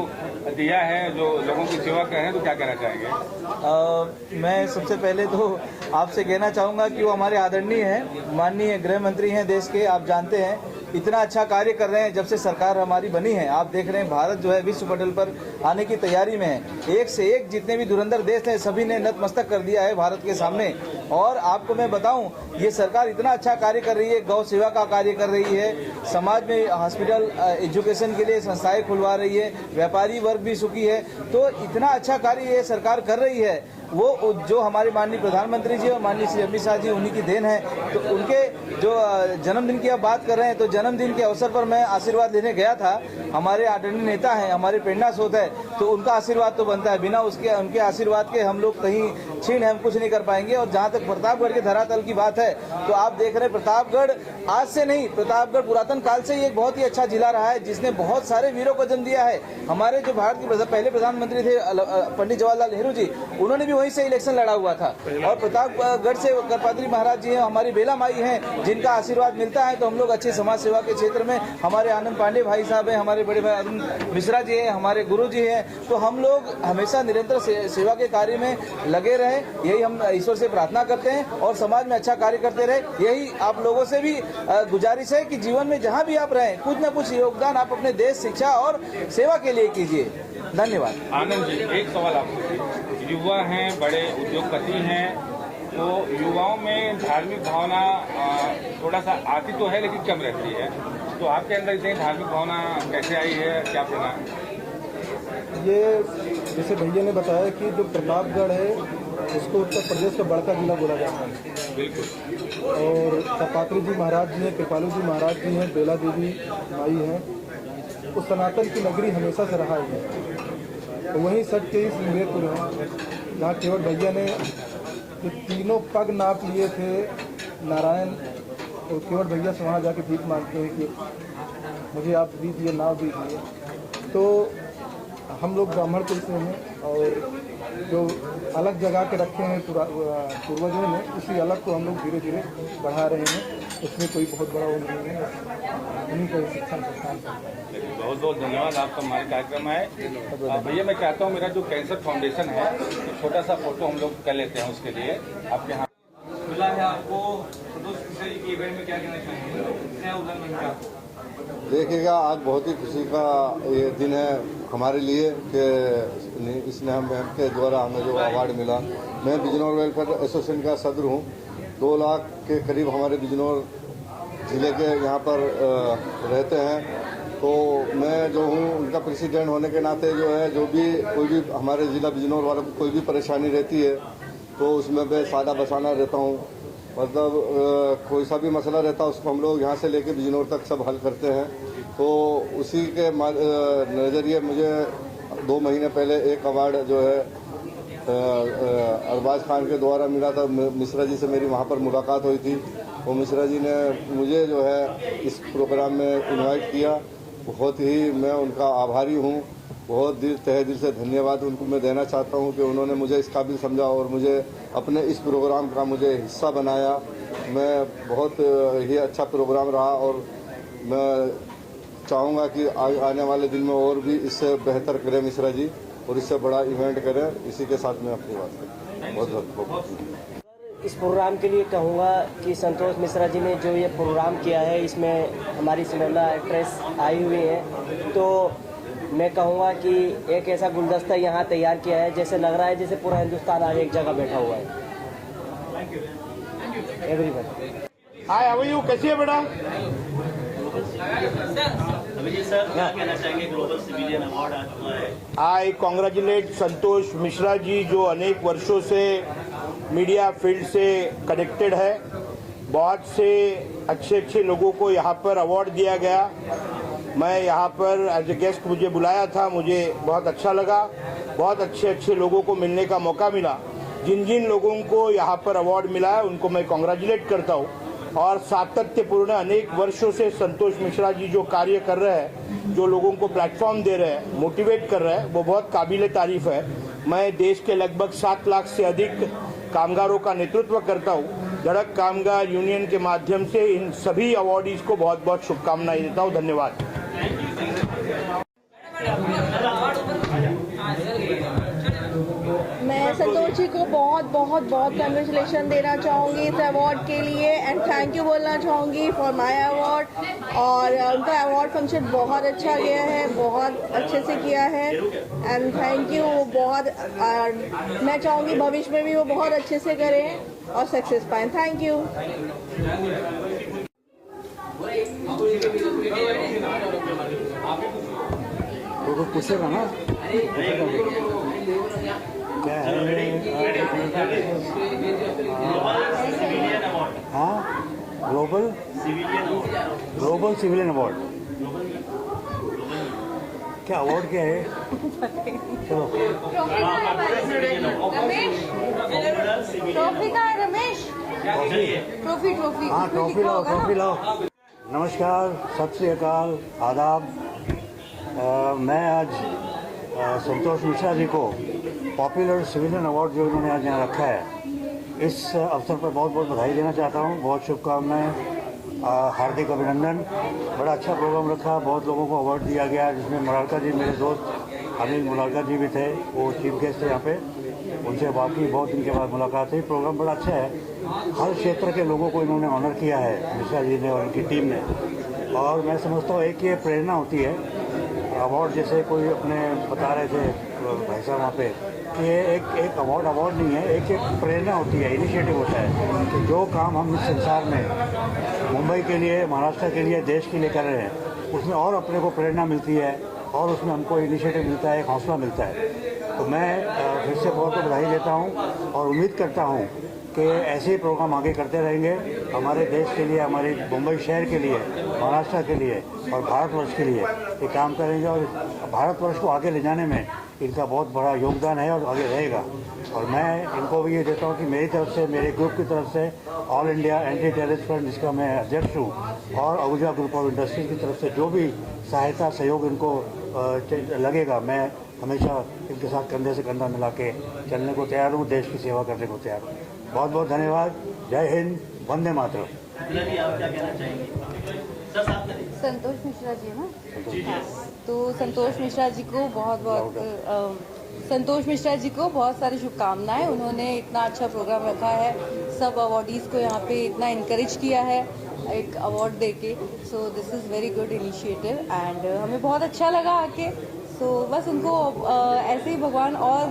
दिया है जो लोगों की सेवा कर रहे हैं, तो क्या कहना चाहेंगे? मैं सबसे पहले तो आपसे कहना चाहूँगा कि वो हमारे आदरणीय हैं, माननीय गृह मंत्री हैं देश के। आप जानते हैं इतना अच्छा कार्य कर रहे हैं जब से सरकार हमारी बनी है। आप देख रहे हैं भारत जो है विश्व पटल पर आने की तैयारी में है। एक से एक जितने भी धुरंधर देश हैं सभी ने नतमस्तक कर दिया है भारत के सामने। और आपको मैं बताऊं, ये सरकार इतना अच्छा कार्य कर रही है, गौ सेवा का कार्य कर रही है, समाज में हॉस्पिटल, एजुकेशन के लिए संस्थाएं खुलवा रही है, व्यापारी वर्ग भी सुखी है। तो इतना अच्छा कार्य ये सरकार कर रही है, वो जो हमारे माननीय प्रधानमंत्री जी और माननीय श्री अमित शाह जी, उन्हीं की देन है। तो उनके जो जन्मदिन की आप बात कर रहे हैं, तो जन्मदिन के अवसर पर मैं आशीर्वाद लेने गया था। हमारे आदरणीय नेता हैं, हमारे प्रेरणा स्रोत है, तो उनका आशीर्वाद तो बनता है। बिना उसके उनके आशीर्वाद के हम लोग कहीं छीन हम कुछ नहीं कर पाएंगे। और जहाँ तक प्रतापगढ़ के धरातल की बात है, तो आप देख रहे हैं प्रतापगढ़ आज से नहीं, प्रतापगढ़ पुरातन काल से ही एक बहुत ही अच्छा जिला रहा है, जिसने बहुत सारे वीरों को जन्म दिया है। हमारे जो भारत के पहले प्रधानमंत्री थे पंडित जवाहरलाल नेहरू जी, उन्होंने भी वहीं से इलेक्शन लड़ा हुआ था। और प्रतापगढ़ से करपात्री महाराज जी हैं, हमारी बेला माई हैं, जिनका आशीर्वाद मिलता है। तो हम लोग अच्छी समाज सेवा के क्षेत्र में, हमारे आनंद पांडे भाई साहब हैं, हमारे बड़े भाई अरुण मिश्रा जी हैं, हमारे गुरु जी हैं। तो हम लोग हमेशा निरंतर सेवा के कार्य में लगे रहें, यही हम ईश्वर से प्रार्थना करते हैं, और समाज में अच्छा कार्य करते रहे। यही आप लोगों से भी गुजारिश है कि जीवन में जहाँ भी आप रहें, कुछ न कुछ योगदान आप अपने देश, शिक्षा और सेवा के लिए कीजिए। धन्यवाद। आनंद जी, एक सवाल आपसे, युवा हैं, बड़े उद्योगपति हैं, तो युवाओं में धार्मिक भावना थोड़ा सा आती तो है लेकिन कम रहती है, तो आपके अंदर इतनी धार्मिक भावना कैसे आई है, क्या प्रेरणा? ये जैसे भैया ने बताया कि जो प्रतापगढ़ है उसको उत्तर प्रदेश का बड़का जिला बोला जाता है। बिल्कुल। और करपात्री जी महाराज जी हैं, कृपालू जी महाराज जी हैं, बेला देवी माई हैं, वो सनातन की नगरी हमेशा से रहा है। तो वहीं सच के ही सिंगेरपुर है, जहाँ केवल भैया ने जो तीनों पग नाप लिए थे नारायण, तो केवल भैया से वहाँ जाके भीख मांगते हैं कि मुझे आप दीजिए, नाव दीजिए। तो हम लोग ब्राह्मण कुल से हैं, और जो अलग जगह के रखे हैं पूर्वजों ने, उसी अलग को हम लोग धीरे धीरे बढ़ा रहे हैं। उसमें कोई बहुत बड़ा वो नहीं है, उन्हीं का शिक्षण संस्थान। बहुत बहुत धन्यवाद आपका हमारे कार्यक्रम है। भैया मैं चाहता हूँ मेरा जो कैंसर फाउंडेशन है, तो छोटा सा फोटो हम लोग कर लेते हैं, उसके लिए आपके यहाँ मिला है आपको। की इवेंट में क्या कहना चाहेंगे? देखिएगा, आज बहुत ही खुशी का ये दिन है हमारे लिए कि इसने हमें के द्वारा हमें जो अवार्ड मिला। मैं बिजनौर वेलफेयर एसोसिएशन का सदर हूँ। 2 लाख के करीब हमारे बिजनौर ज़िले के यहाँ पर रहते हैं। तो मैं जो हूँ उनका प्रेसिडेंट होने के नाते जो है, जो भी कोई भी हमारे ज़िला बिजनौर वालों को कोई भी परेशानी रहती है तो उसमें मैं सादा बसाना रहता हूँ। मतलब कोई सा भी मसला रहता है उसको हम लोग यहाँ से लेके बिजनौर तक सब हल करते हैं। तो उसी के नज़रिए मुझे 2 महीने पहले एक अवार्ड जो है अरबाज खान के द्वारा मिला था। मिश्रा जी से मेरी वहाँ पर मुलाकात हुई थी। वो मिश्रा जी ने मुझे जो है इस प्रोग्राम में इनवाइट किया। बहुत ही मैं उनका आभारी हूँ। बहुत तहे दिल से धन्यवाद उनको मैं देना चाहता हूँ कि उन्होंने मुझे इस काबिल समझा और मुझे अपने इस प्रोग्राम का मुझे हिस्सा बनाया। मैं बहुत ही अच्छा प्रोग्राम रहा और मैं चाहूँगा कि आने वाले दिन में और भी इससे बेहतर करें मिश्रा जी और इससे बड़ा इवेंट करें। इसी के साथ मैं अपनी बात करूँ। बहुत बहुत इस प्रोग्राम के लिए कहूँगा कि संतोष मिश्रा जी ने जो ये प्रोग्राम किया है, इसमें हमारी सिनेमा एक्ट्रेस आई हुई है, तो मैं कहूँगा कि एक ऐसा गुलदस्ता यहाँ तैयार किया है जैसे लग रहा है जैसे पूरा हिंदुस्तान आज एक जगह बैठा हुआ है। Everyone hi, how are you? कैसी है बेटा? अभिजीत सर, क्या कहना चाहेंगे? ग्लोबल सिविलियन अवार्ड आज हुआ है। आई कॉन्ग्रेचुलेट संतोष मिश्रा जी जो अनेक वर्षों से मीडिया फील्ड से कनेक्टेड है। बहुत से अच्छे अच्छे लोगों को यहाँ पर अवार्ड दिया गया। मैं यहाँ पर एज ए गेस्ट मुझे बुलाया था, मुझे बहुत अच्छा लगा। बहुत अच्छे अच्छे लोगों को मिलने का मौका मिला। जिन जिन लोगों को यहाँ पर अवार्ड मिला है उनको मैं कॉन्ग्रेचुलेट करता हूँ। और सातत्यपूर्ण अनेक वर्षों से संतोष मिश्रा जी जो कार्य कर रहे हैं, जो लोगों को प्लेटफॉर्म दे रहे हैं, मोटिवेट कर रहे हैं, वो बहुत काबिल तारीफ है। मैं देश के लगभग 7 लाख से अधिक कामगारों का नेतृत्व करता हूँ। धड़क कामगार यूनियन के माध्यम से इन सभी अवार्डीज को बहुत बहुत शुभकामनाएं देता हूँ। धन्यवाद। मैं संतोष जी को बहुत बहुत बहुत कंग्रेचुलेशन देना चाहूँगी इस अवार्ड के लिए एंड थैंक यू बोलना चाहूँगी फॉर माय अवार्ड। और उनका अवार्ड फंक्शन बहुत अच्छा गया है, बहुत अच्छे से किया है एंड थैंक यू। बहुत मैं चाहूँगी भविष्य में भी वो बहुत अच्छे से करें और सक्सेस पाएँ। Thank you. वो पूछेगा ना क्या है? हाँ, ग्लोबल सिविलियन अवार्ड। क्या अवार्ड क्या है? चलो ट्रॉफी का है रमेश। ट्रॉफी हाँ, ट्रॉफी लाओ, ट्रॉफी लाओ। नमस्कार, सत श्री अकाल, आदाब। मैं आज संतोष मिश्रा जी को पॉपुलर सिविलियन अवार्ड जो उन्होंने आज यहाँ रखा है, इस अवसर पर बहुत बहुत बधाई देना चाहता हूँ। बहुत शुभकामनाएं, हार्दिक अभिनंदन। बड़ा अच्छा प्रोग्राम रखा, बहुत लोगों को अवार्ड दिया गया, जिसमें मुलारका जी, मेरे दोस्त अनिल मुलारका जी भी थे, वो चीफ गेस्ट थे यहाँ पे। उनसे बाकी बहुत दिन के बाद मुलाकात हुई। प्रोग्राम बड़ा अच्छा है। हर क्षेत्र के लोगों को इन्होंने ऑनर किया है मिश्रा जी ने और उनकी टीम ने। और मैं समझता हूँ एक ये प्रेरणा होती है अवार्ड, जैसे कोई अपने बता रहे थे भाई साहब वहाँ पे कि ये एक अवार्ड नहीं है, एक प्रेरणा होती है, इनिशिएटिव होता है कि जो काम हम इस संसार में मुंबई के लिए, महाराष्ट्र के लिए, देश के लिए कर रहे हैं, उसमें और अपने को प्रेरणा मिलती है और उसमें हमको इनिशिएटिव मिलता है, एक हौसला मिलता है। तो मैं फिर से बहुत बधाई देता हूँ और उम्मीद करता हूँ कि ऐसे ही प्रोग्राम आगे करते रहेंगे हमारे देश के लिए, हमारे मुंबई शहर के लिए, महाराष्ट्र के लिए और भारतवर्ष के लिए ये काम करेंगे। और भारतवर्ष को आगे ले जाने में इनका बहुत बड़ा योगदान है और आगे रहेगा। और मैं इनको भी ये देता हूँ कि मेरी तरफ से, मेरे ग्रुप की तरफ से, all India anti terrorist front जिसका मैं अध्यक्ष हूँ, और आहूजा ग्रुप ऑफ इंडस्ट्रीज की तरफ से जो भी सहायता सहयोग इनको लगेगा, मैं हमेशा इनके साथ कंधे से कंधा मिला के चलने को तैयार हूँ, देश की सेवा करने को तैयार हूँ। बहुत बहुत धन्यवाद। जय हिंद, वंदे मातरम। संतोष मिश्रा जी है ना, तो संतोष मिश्रा जी को संतोष मिश्रा जी को बहुत सारी शुभकामनाएं। उन्होंने इतना अच्छा प्रोग्राम रखा है, सब अवार्डीज़ को यहाँ पे इतना इनकरेज किया है एक अवार्ड देके। So this is very good initiative and हमें बहुत अच्छा लगा आके। सो बस उनको ऐसे ही भगवान और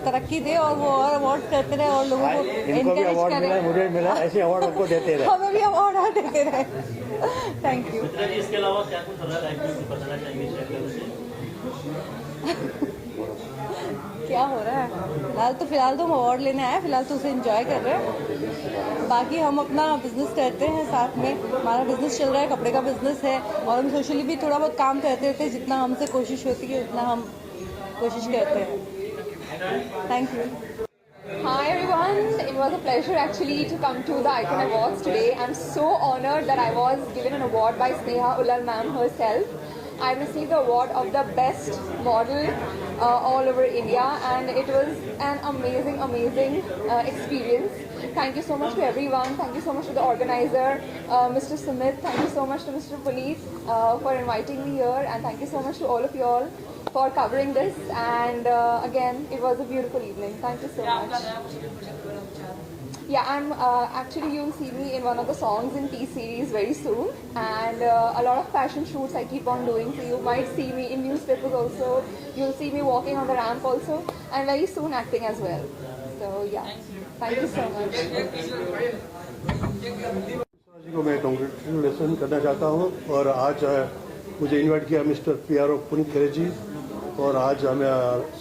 तरक्की दे और वो और अवार्ड करते रहे और लोगों को इनको भी अवार्ड मिला, मुझे मिला, ऐसे अवार्ड उनको देते रहे, हमें भी अवार्ड देते रहे। Thank you. मित्रा जी, इसके अलावा क्या कुछ अलग एक्टिविटी बताना चाहेंगे शेयर से? क्या हो रहा है फिलहाल तो हम अवार्ड लेने आए, फिलहाल तो उसे एंजॉय कर रहे हैं। बाकी हम अपना बिजनेस करते हैं साथ में, हमारा बिजनेस चल रहा है, कपड़े का बिजनेस है, और हम सोशली भी थोड़ा बहुत काम करते रहते हैं, जितना हमसे कोशिश होती है उतना हम कोशिश करते हैं। Thank you. Hi everyone, it was a pleasure actually to come to the Icon Awards today. I'm so honored that I was given an award by Sneha Ullal ma'am herself. I received the award of the best model all over India, and it was an amazing experience. Thank you so much to everyone. Thank you so much to the organizer, Mr. Sumit. Thank you so much to Mr. Puneet for inviting me here, and thank you so much to all of you all for covering this. And again, it was a beautiful evening. Thank you so much. Yeah, I'm actually, you'll see me in one of the songs in T-Series very soon, and a lot of fashion shoots I keep on doing, so you might see me in newspapers also. You'll see me walking on the ramp also, and very soon acting as well. So yeah, thank you so much. जी को मैं congratulation करना चाहता हूँ, और आज मुझे invite किया mister PR Puneet खरे जी, और आज हमें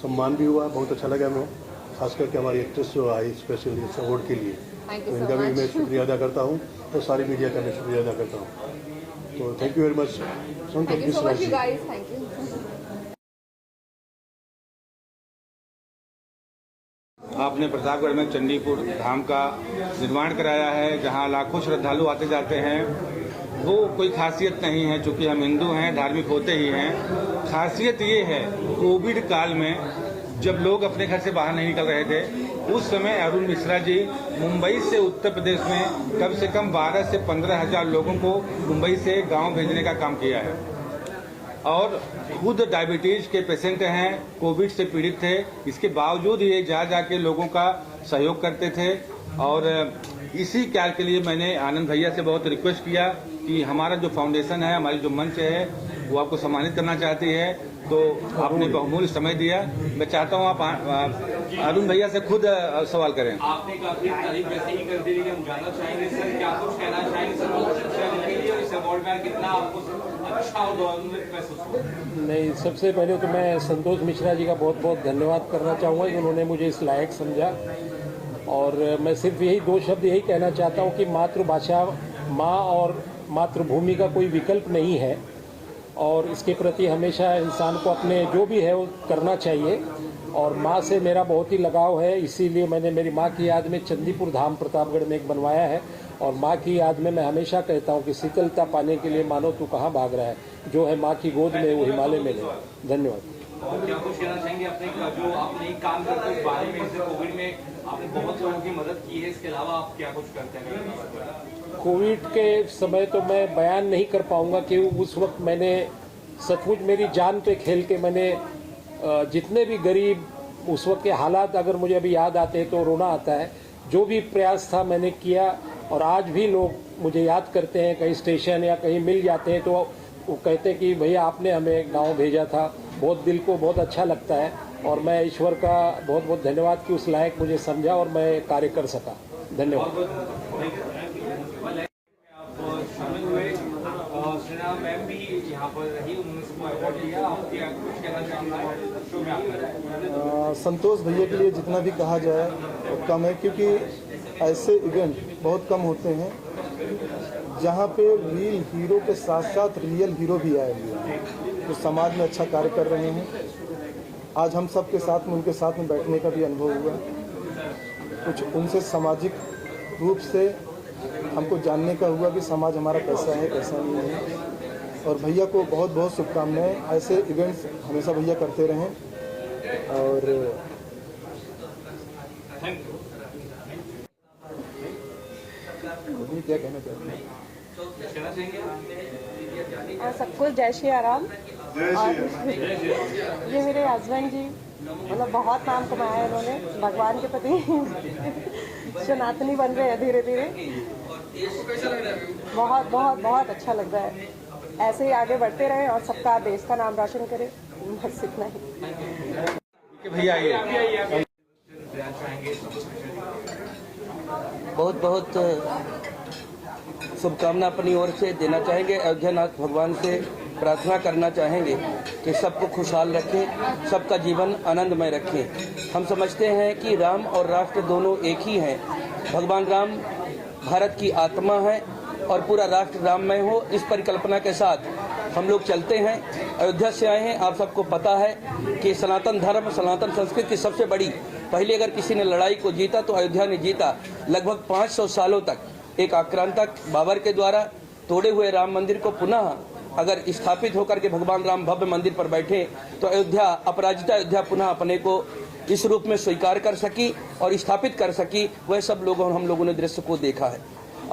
सम्मान भी हुआ, बहुत अच्छा लगा हमें, खास करके हमारी एक्ट्रेस जो आई स्पेशली इस अवार्ड के लिए, तो इनका भी मैं शुक्रिया अदा करता हूँ, और सारी मीडिया का मैं शुक्रिया अदा करता हूँ। तो thank you very much. Thank you so much, you guys. Thank you. आपने प्रतापगढ़ में चंडीपुर धाम का निर्माण कराया है, जहां लाखों श्रद्धालु आते जाते हैं। वो कोई खासियत नहीं है, चूंकि हम हिंदू हैं, धार्मिक होते ही हैं। खासियत ये है, कोविड काल में जब लोग अपने घर से बाहर नहीं निकल रहे थे, उस समय अरुण मिश्रा जी मुंबई से उत्तर प्रदेश में कम से कम 12 से 15 हज़ार लोगों को मुंबई से गांव भेजने का काम किया है, और खुद डायबिटीज के पेशेंट हैं, कोविड से पीड़ित थे, इसके बावजूद ये जा के लोगों का सहयोग करते थे। और इसी कार्य के लिए मैंने आनंद भैया से बहुत रिक्वेस्ट किया कि हमारा जो फाउंडेशन है, हमारी जो मंच है, वो आपको सम्मानित करना चाहती है, तो आपने बहुमूल्य समय दिया। मैं चाहता हूँ आप अरुण भैया से खुद सवाल करें। आपने काफी तारीफ वैसे ही कर दी, लेकिन हम जानना चाहेंगे सर, क्या कुछ कहना चाहेंगे सर के लिए, और इस अवार्ड में कितना आपको अच्छा और महसूस हुआ? नहीं, सबसे पहले तो मैं संतोष मिश्रा जी का बहुत बहुत धन्यवाद करना चाहूँगा कि उन्होंने मुझे इस लायक समझा, और मैं सिर्फ यही 2 शब्द यही कहना चाहता हूँ कि मातृभाषा, माँ और मातृभूमि का कोई विकल्प नहीं है, और इसके प्रति हमेशा इंसान को अपने जो भी है वो करना चाहिए। और माँ से मेरा बहुत ही लगाव है, इसीलिए मैंने मेरी माँ की याद में चंडीपुर धाम प्रतापगढ़ में एक बनवाया है, और माँ की याद में मैं हमेशा कहता हूँ कि शीतलता पाने के लिए मानो तू कहाँ भाग रहा है, जो है माँ की गोद में वो हिमालय में ले। धन्यवाद। और क्या कुछ कहना चाहेंगे अपने जो आपने काम करते उस बारे में, इससे कोविड में आपने बहुत लोगों की मदद की है, इसके अलावा आप क्या कुछ करते हैं? कोविड के समय तो मैं बयान नहीं कर पाऊंगा कि उस वक्त मैंने सचमुच मेरी जान पे खेल के मैंने जितने भी गरीब, उस वक्त के हालात अगर मुझे अभी याद आते हैं तो रोना आता है। जो भी प्रयास था मैंने किया, और आज भी लोग मुझे याद करते हैं, कहीं स्टेशन या कहीं मिल जाते हैं तो वो कहते हैं कि भैया आपने हमें गांव भेजा था। बहुत दिल को बहुत अच्छा लगता है, और मैं ईश्वर का बहुत बहुत धन्यवाद कि उस लायक मुझे समझा और मैं कार्य कर सका। धन्यवाद। मैम भी यहाँ पर रही, उन्होंने सबको अवार्ड दिया, आप क्या कुछ कहना चाहेंगे शो में आपने? संतोष भैया के लिए जितना भी कहा जाए वो कम है, क्योंकि ऐसे इवेंट बहुत कम होते हैं जहाँ पे रियल हीरो के साथ साथ रियल हीरो भी आए हुए हैं, जो समाज में अच्छा कार्य कर रहे हैं। आज हम सब के साथ में उनके साथ में बैठने का भी अनुभव हुआ, कुछ उनसे सामाजिक रूप से हमको जानने का हुआ कि समाज हमारा कैसा है कैसा नहीं है। और भैया को बहुत बहुत शुभकामनाएं, ऐसे इवेंट्स हमेशा भैया करते रहें। और क्या कहना चाहते हैं? सबको जय श्री राम। ये मेरे हस्बैंड जी, मतलब बहुत नाम कमाया है इन्होंने भगवान के प्रति। सनातनी बन रहे हैं धीरे धीरे, बहुत बहुत बहुत अच्छा लग रहा है। ऐसे ही आगे बढ़ते रहे और सबका देश का नाम रोशन करें, बस इतना ही। भैया बहुत बहुत शुभकामना अपनी ओर से देना चाहेंगे। अयोध्यानाथ भगवान से प्रार्थना करना चाहेंगे कि सबको खुशहाल रखें, सबका जीवन आनंदमय रखें। हम समझते हैं कि राम और राष्ट्र दोनों एक ही हैं। भगवान राम भारत की आत्मा है और पूरा राष्ट्र राममय हो, इस परिकल्पना के साथ हम लोग चलते हैं। अयोध्या से आए हैं। आप सबको पता है कि सनातन धर्म, सनातन संस्कृति की सबसे बड़ी, पहले अगर किसी ने लड़ाई को जीता तो अयोध्या ने जीता। लगभग 500 सालों तक एक आक्रांतक बाबर के द्वारा तोड़े हुए राम मंदिर को पुनः अगर स्थापित होकर के भगवान राम भव्य मंदिर पर बैठे तो अयोध्या, अपराजिता अयोध्या पुनः अपने को इस रूप में स्वीकार कर सकी और स्थापित कर सकी। वह सब लोगों, हम लोगों ने दृश्य को देखा है।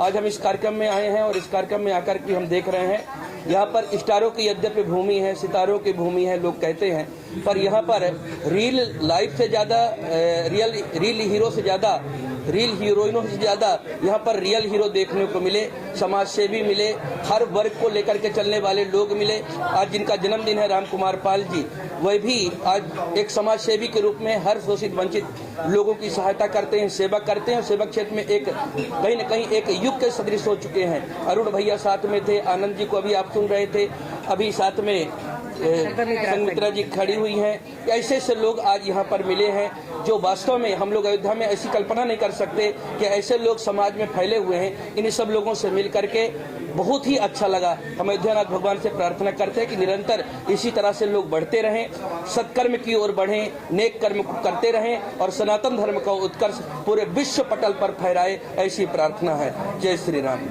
आज हम इस कार्यक्रम में आए हैं और इस कार्यक्रम में आकर के हम देख रहे हैं यहाँ पर स्टारों की यद्यपि भूमि है, सितारों की भूमि है लोग कहते हैं, पर यहाँ पर रियल लाइफ से ज़्यादा, रियल हीरो से ज़्यादा, रियल हीरोइनों से ज़्यादा यहाँ पर रियल हीरो देखने को मिले, समाज सेवी मिले, हर वर्ग को लेकर के चलने वाले लोग मिले। आज जिनका जन्मदिन है राम कुमार पाल जी, वह भी आज एक समाज सेवी के रूप में हर शोषित वंचित लोगों की सहायता करते हैं, सेवा करते हैं। सेवक क्षेत्र में एक कहीं न कहीं एक युग के सदृश हो चुके हैं। अरुण भैया साथ में थे, आनंद जी को अभी आप सुन रहे थे, अभी साथ में संगमित्रा जी खड़ी हुई हैं। ऐसे ऐसे लोग आज यहाँ पर मिले हैं जो वास्तव में हम लोग अयोध्या में ऐसी कल्पना नहीं कर सकते कि ऐसे लोग समाज में फैले हुए हैं। इन सब लोगों से मिल करके बहुत ही अच्छा लगा। हम अयोध्यानाथ भगवान से प्रार्थना करते हैं कि निरंतर इसी तरह से लोग बढ़ते रहें, सत्कर्म की ओर बढ़ें, नेक कर्म करते रहें और सनातन धर्म का उत्कर्ष पूरे विश्व पटल पर फहराए, ऐसी प्रार्थना है। जय श्री राम।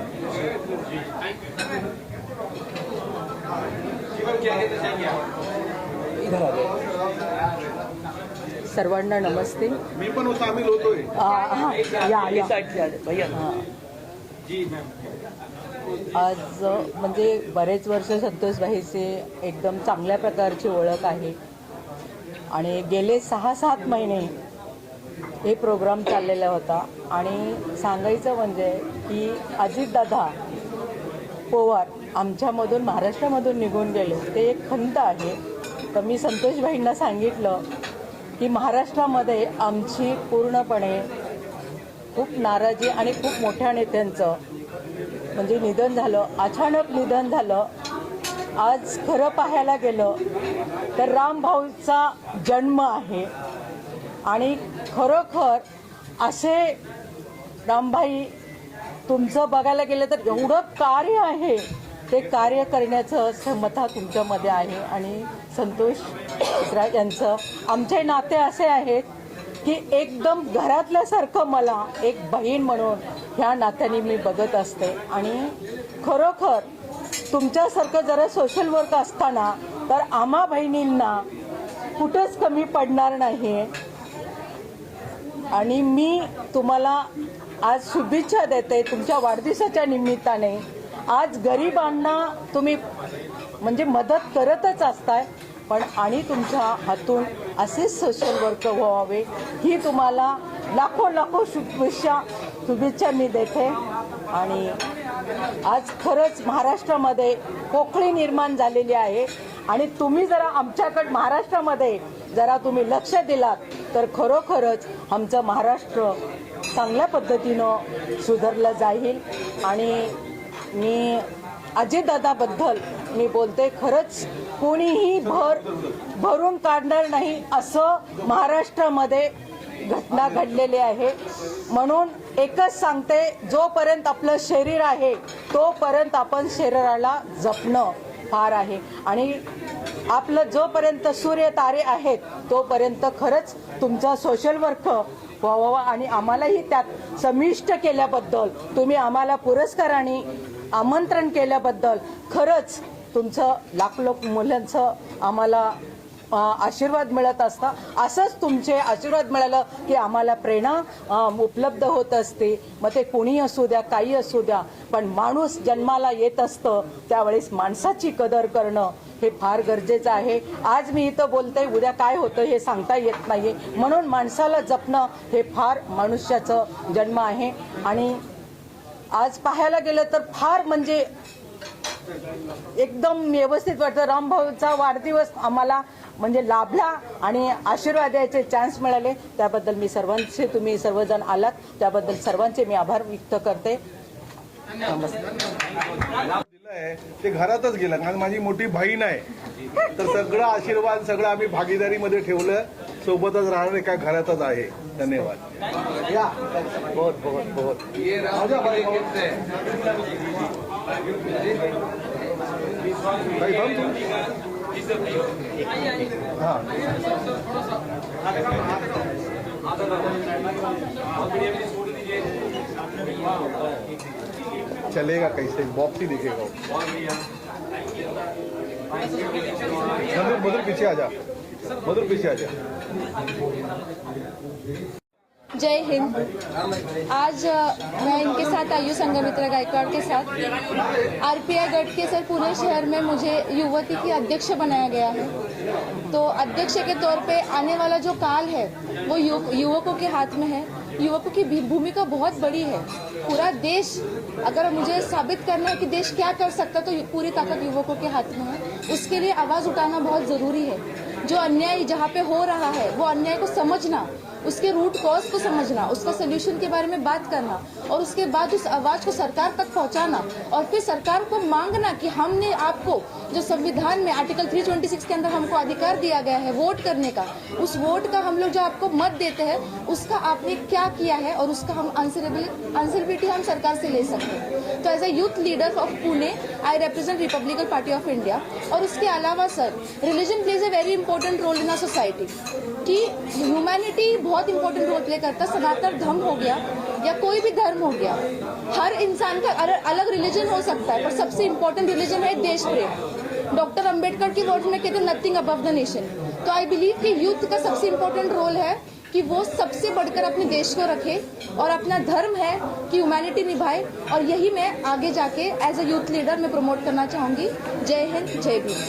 सर्वांना नमस्ते। मी पण सामील होतोय। आज म्हणजे बरेच वर्ष संतोषबाईचे एकदम चांगल्या प्रकारची ओळख आहे आणि गेले 6-7 महिने हे प्रोग्राम चाललेला होता आणि सांगायचं म्हणजे की अजितदादा पवार आमच्यामधून, महाराष्ट्रामधून निघून गेले, ते एक खंत आहे। तर मी संतोषबाईंना सांगितलं की महाराष्ट्रामध्ये आमची पूर्णपणे खूप नाराजी आणि खूप मोठ्या नेत्यांचं म्हणजे निधन झालं, अचानक निधन झालं। आज खरं पाहायला गेलं तर रामभाऊचा जन्म आहे आणि खरोखर असे रामभाई तुमचं बघायला गेलं तर एवढं कार्य आहे, ते कार्य करण्याचं क्षमता तुमच्यामध्ये आहे। आणि संतोष मिश्रा यांचं आमचे नाते असे आहेत की एकदम घरातल्यासारखं मला एक बहीण म्हणून ह्या नात्याने मी बघत असते। आणि खरोखर तुमच्यासारखं जरा सोशल वर्क असताना तर आम्हा बहिणींना कुठंच कमी पडणार नाही। आणि मी तुम्हाला आज शुभेच्छा देते तुमच्या वाढदिवसाच्या निमित्ताने। आज गरिबांना तुम्ही म्हणजे मदत करतच असताय, पण आणि तुमच्या हातून असेच सोशल वर्क व्हावे ही तुम्हाला लाखो शुभेच्छा मी देते। आणि आज खरंच महाराष्ट्रामध्ये पोकळी निर्माण झालेली आहे आणि तुम्ही जरा आमच्याकडे महाराष्ट्रामध्ये जरा तुम्ही लक्ष दिलात तर खरोखरच आमचं महाराष्ट्र चांगल्या पद्धतीनं सुधारलं जाईल। आणि मी अजितदादाबद्दल मी बोलते, खरंच कोणीही भरून काढणार नाही असं महाराष्ट्रामध्ये घटना घडलेली आहे। म्हणून एकच सांगते, जोपर्यंत आपलं शरीर आहे तोपर्यंत आपण शरीराला जपणं फार आहे आणि आपलं जोपर्यंत सूर्य तारे आहेत तोपर्यंत खरंच तुमचा सोशल वर्क व्हावा। आणि आम्हालाही त्यात समाविष्ट केल्याबद्दल, तुम्ही आम्हाला पुरस्काराने आमंत्रण केल्याबद्दल खरंच तुमचं लाख मुलांचं आम्हाला आशीर्वाद मिळत असता। असंच तुमचे आशीर्वाद मिळालं की आम्हाला प्रेरणा उपलब्ध होत असते। मग ते कोणी असू द्या, काही असू द्या, पण माणूस जन्माला येत असतं त्यावेळेस माणसाची कदर करणं हे फार गरजेचं आहे। आज मी इथं बोलते, उद्या काय होतं हे सांगता येत नाही, म्हणून माणसाला जपणं हे फार मनुष्याचं जन्म आहे। आणि आज पाहायला गेलं तर फार म्हणजे एकदम व्यवस्थित वाटतं। रामभाऊचा वाढदिवस आम्हाला म्हणजे लाभला आणि आशीर्वाद द्यायचे चान्स मिळाले, त्याबद्दल मी सर्वांचे, तुम्ही सर्वजण आलात त्याबद्दल सर्वांचे मी आभार व्यक्त करते। दिलंय ते घरातच गेलं, कारण माझी मोठी बहीण आहे. तर सगळं आशीर्वाद सगळं आम्ही भागीदारीमध्ये ठेवलं, सोबतच राहणार एका घरातच आहे. धन्यवाद. बहुत बहुत बहुत चलेगा कैसे, बॉक्स ही दिखेगा. मधुर पीछे आ जा, मधुर पीछे आ जा. जय हिंद. आज मैं इनके साथ आई हूँ, संघमित्रा गायकवाड़ के साथ. आरपीआई गढ़ के सर पुणे शहर में मुझे युवती की अध्यक्ष बनाया गया है. तो अध्यक्ष के तौर पे आने वाला जो काल है वो युवकों के हाथ में है. युवकों की भूमिका बहुत बड़ी है. पूरा देश, अगर मुझे साबित करना है कि देश क्या कर सकता, तो पूरी ताकत युवकों के हाथ में है. उसके लिए आवाज़ उठाना बहुत ज़रूरी है. जो अन्याय जहाँ पे हो रहा है वो अन्याय को समझना, उसके रूट कॉज को समझना, उसका सोल्यूशन के बारे में बात करना, और उसके बाद उस आवाज़ को सरकार तक पहुंचाना, और फिर सरकार को मांगना कि हमने आपको जो संविधान में आर्टिकल 326 के अंदर हमको अधिकार दिया गया है वोट करने का, उस वोट का हम लोग जो आपको मत देते हैं उसका आपने क्या किया है, और उसका हम आंसरेबिलिटी हम सरकार से ले सकते हैं. तो as a youth leader of Pune I represent Republican Party of India. और उसके अलावा sir, religion plays a very important role in our society. कि ह्यूमैनिटी बहुत इंपॉर्टेंट रोल प्ले करता है. सनातन धर्म हो गया या कोई भी धर्म हो गया, हर इंसान का अलग रिलीजन हो सकता है, पर सबसे इंपॉर्टेंट रिलीजन है देश प्रेम. डॉक्टर अंबेडकर की वर्ड में कहते हैं नथिंग अबव द नेशन. तो आई बिलीव कि यूथ का सबसे इंपॉर्टेंट रोल है कि वो सबसे बढ़कर अपने देश को रखे, और अपना धर्म है कि ह्यूमैनिटी निभाए. और यही मैं आगे जाके एज ए यूथ लीडर में प्रमोट करना चाहूँगी. जय हिंद, जय भीम.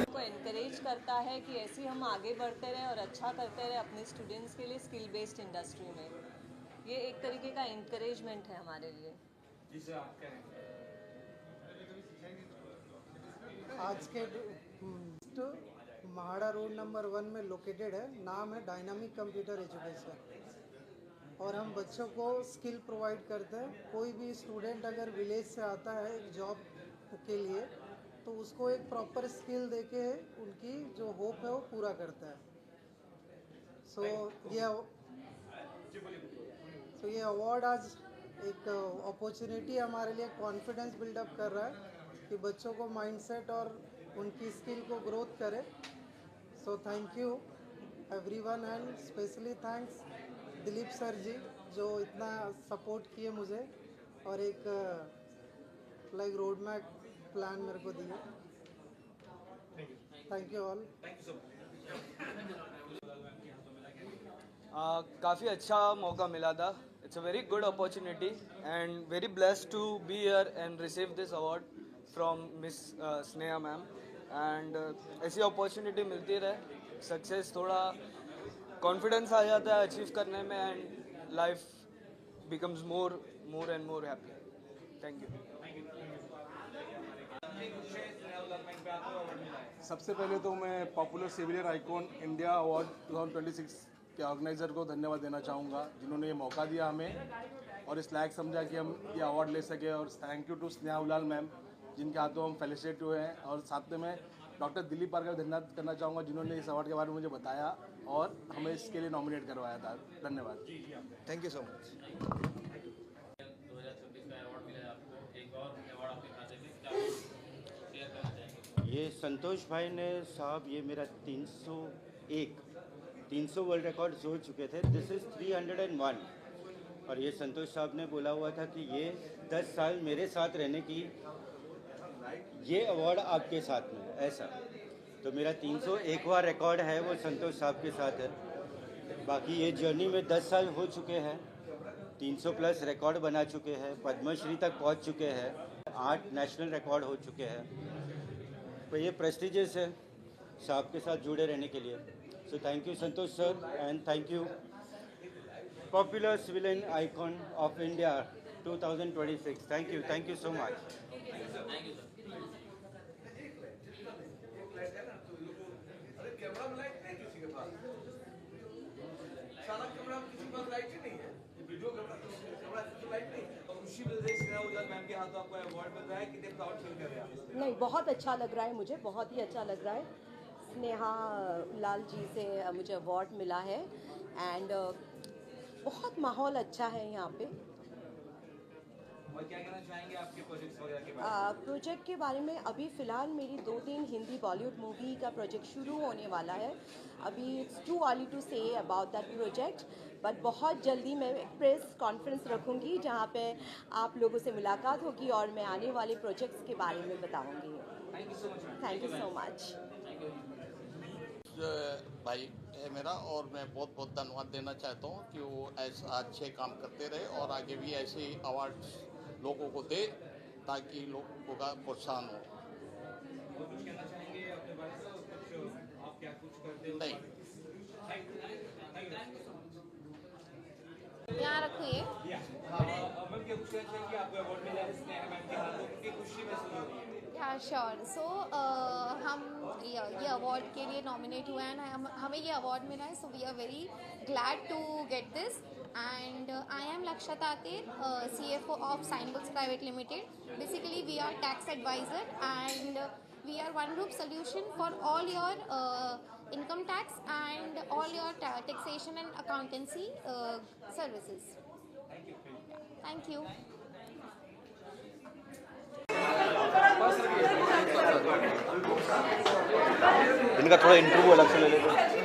को एनकरेज करता है कि ऐसे हम आगे बढ़ते रहें और अच्छा करते रहें अपने स्टूडेंट्स के लिए स्किल बेस्ड इंडस्ट्री में. ये एक तरीके का एनकरेजमेंट है हमारे लिए. आज के महाड़ा रोड नंबर 1 में लोकेटेड है. नाम है डायनामिक कंप्यूटर एजुकेशन, और हम बच्चों को स्किल प्रोवाइड करते हैं. कोई भी स्टूडेंट अगर विलेज से आता है एक जॉब के लिए, तो उसको एक प्रॉपर स्किल देके उनकी जो होप है वो पूरा करता है. सो ये अवार्ड आज एक अपॉर्चुनिटी हमारे लिए कॉन्फिडेंस बिल्डअप कर रहा है कि बच्चों को माइंडसेट और उनकी स्किल को ग्रोथ करे. So thank you everyone, and specially thanks Dilip sir ji जो इतना सपोर्ट किए मुझे, और एक लाइक रोड मैप प्लान मेरे को दिया. Thank you all. काफ़ी अच्छा मौका मिला था. It's a very good opportunity and very blessed to be here and receive this award from miss Sneha ma'am. And ऐसी अपॉर्चुनिटी मिलती रहे, सक्सेस थोड़ा कॉन्फिडेंस आ जाता है अचीव करने में, and life becomes more and more happy. Thank you. सबसे पहले तो मैं popular civilian icon India award 2026 के ऑर्गेनाइज़र को धन्यवाद देना चाहूँगा, जिन्होंने ये मौका दिया हमें और इस लायक समझा कि हम ये अवार्ड ले सके. और thank you to Sneha Ullal ma'am, जिनके हाथों हम फेलिसिटेट हुए हैं. और साथ में मैं डॉक्टर दिलीप पारकर का धन्यवाद करना चाहूँगा, जिन्होंने इस अवार्ड के बारे में मुझे बताया और हमें इसके लिए नॉमिनेट करवाया था. धन्यवाद. Thank you so much. 2026 का अवार्ड मिला है आपको, एक और अवार्ड आपके खाते में, क्या शेयर करना चाहेंगे? ये संतोष भाई ने साहब, ये मेरा 300 वर्ल्ड रिकॉर्ड्स हो चुके थे. This is 301. और ये संतोष साहब ने बोला हुआ था कि ये 10 साल मेरे साथ रहने की, ये अवार्ड आपके साथ में, ऐसा. तो मेरा 301वां रिकॉर्ड है वो संतोष साहब के साथ है. बाकी ये जर्नी में 10 साल हो चुके हैं, 300 प्लस रिकॉर्ड बना चुके हैं, पद्मश्री तक पहुंच चुके हैं, 8 नेशनल रिकॉर्ड हो चुके हैं. तो ये प्रेस्टिजियस है साहब के साथ जुड़े रहने के लिए. सो thank you Santosh sir, and thank you popular civilian icon of India 2026. Thank you so much. सारा कैमरा किसी पास लाइट ही नहीं है, वीडियो कैमरा तो लाइट नहीं. खुशी मिल रही है नहीं, बहुत अच्छा लग रहा है, मुझे बहुत ही अच्छा लग रहा है। स्नेहा लाल जी से मुझे अवार्ड मिला है एंड बहुत माहौल अच्छा है यहाँ पे। और क्या कहना चाहेंगे आपके प्रोजेक्ट्स वगैरह के बारे में? प्रोजेक्ट के बारे में अभी फ़िलहाल मेरी 2-3 हिंदी बॉलीवुड मूवी का प्रोजेक्ट शुरू होने वाला है। अभी it's too early to say about that project, but बहुत जल्दी मैं एक प्रेस कॉन्फ्रेंस रखूँगी जहाँ पे आप लोगों से मुलाकात होगी और मैं आने वाले प्रोजेक्ट्स के बारे में बताऊँगी। Thank you so much. भाई है मेरा, और मैं बहुत बहुत धन्यवाद देना चाहता हूँ कि वो ऐसा अच्छे काम करते रहे और आगे भी ऐसे ही अवार्ड्स लोगों को दे ताकि लोगों का प्रोत्साहन हो। और कुछ कहना चाहेंगे अपने बारे में? कुछ आप क्या कुछ करते हो? नहीं, यहाँ रखो ये। मैम क्या कुछ कहना चाहेंगे? आपको अवार्ड मिला है स्नेहा मैम के हाथों, कितनी खुशी महसूस हो रही है? या श्योर। सो हम ये अवार्ड के लिए नॉमिनेट हुए हैं, हमें ये अवार्ड मिला है, so we are very glad to get this. And I am Laksha Tatir, CFO of Signbooks Private Limited. Basically, we are tax advisor and we are one group solution for all your income tax and all your taxation and accountancy services. Thank you. इनका थोड़ा interview अलग से ले लेते हैं।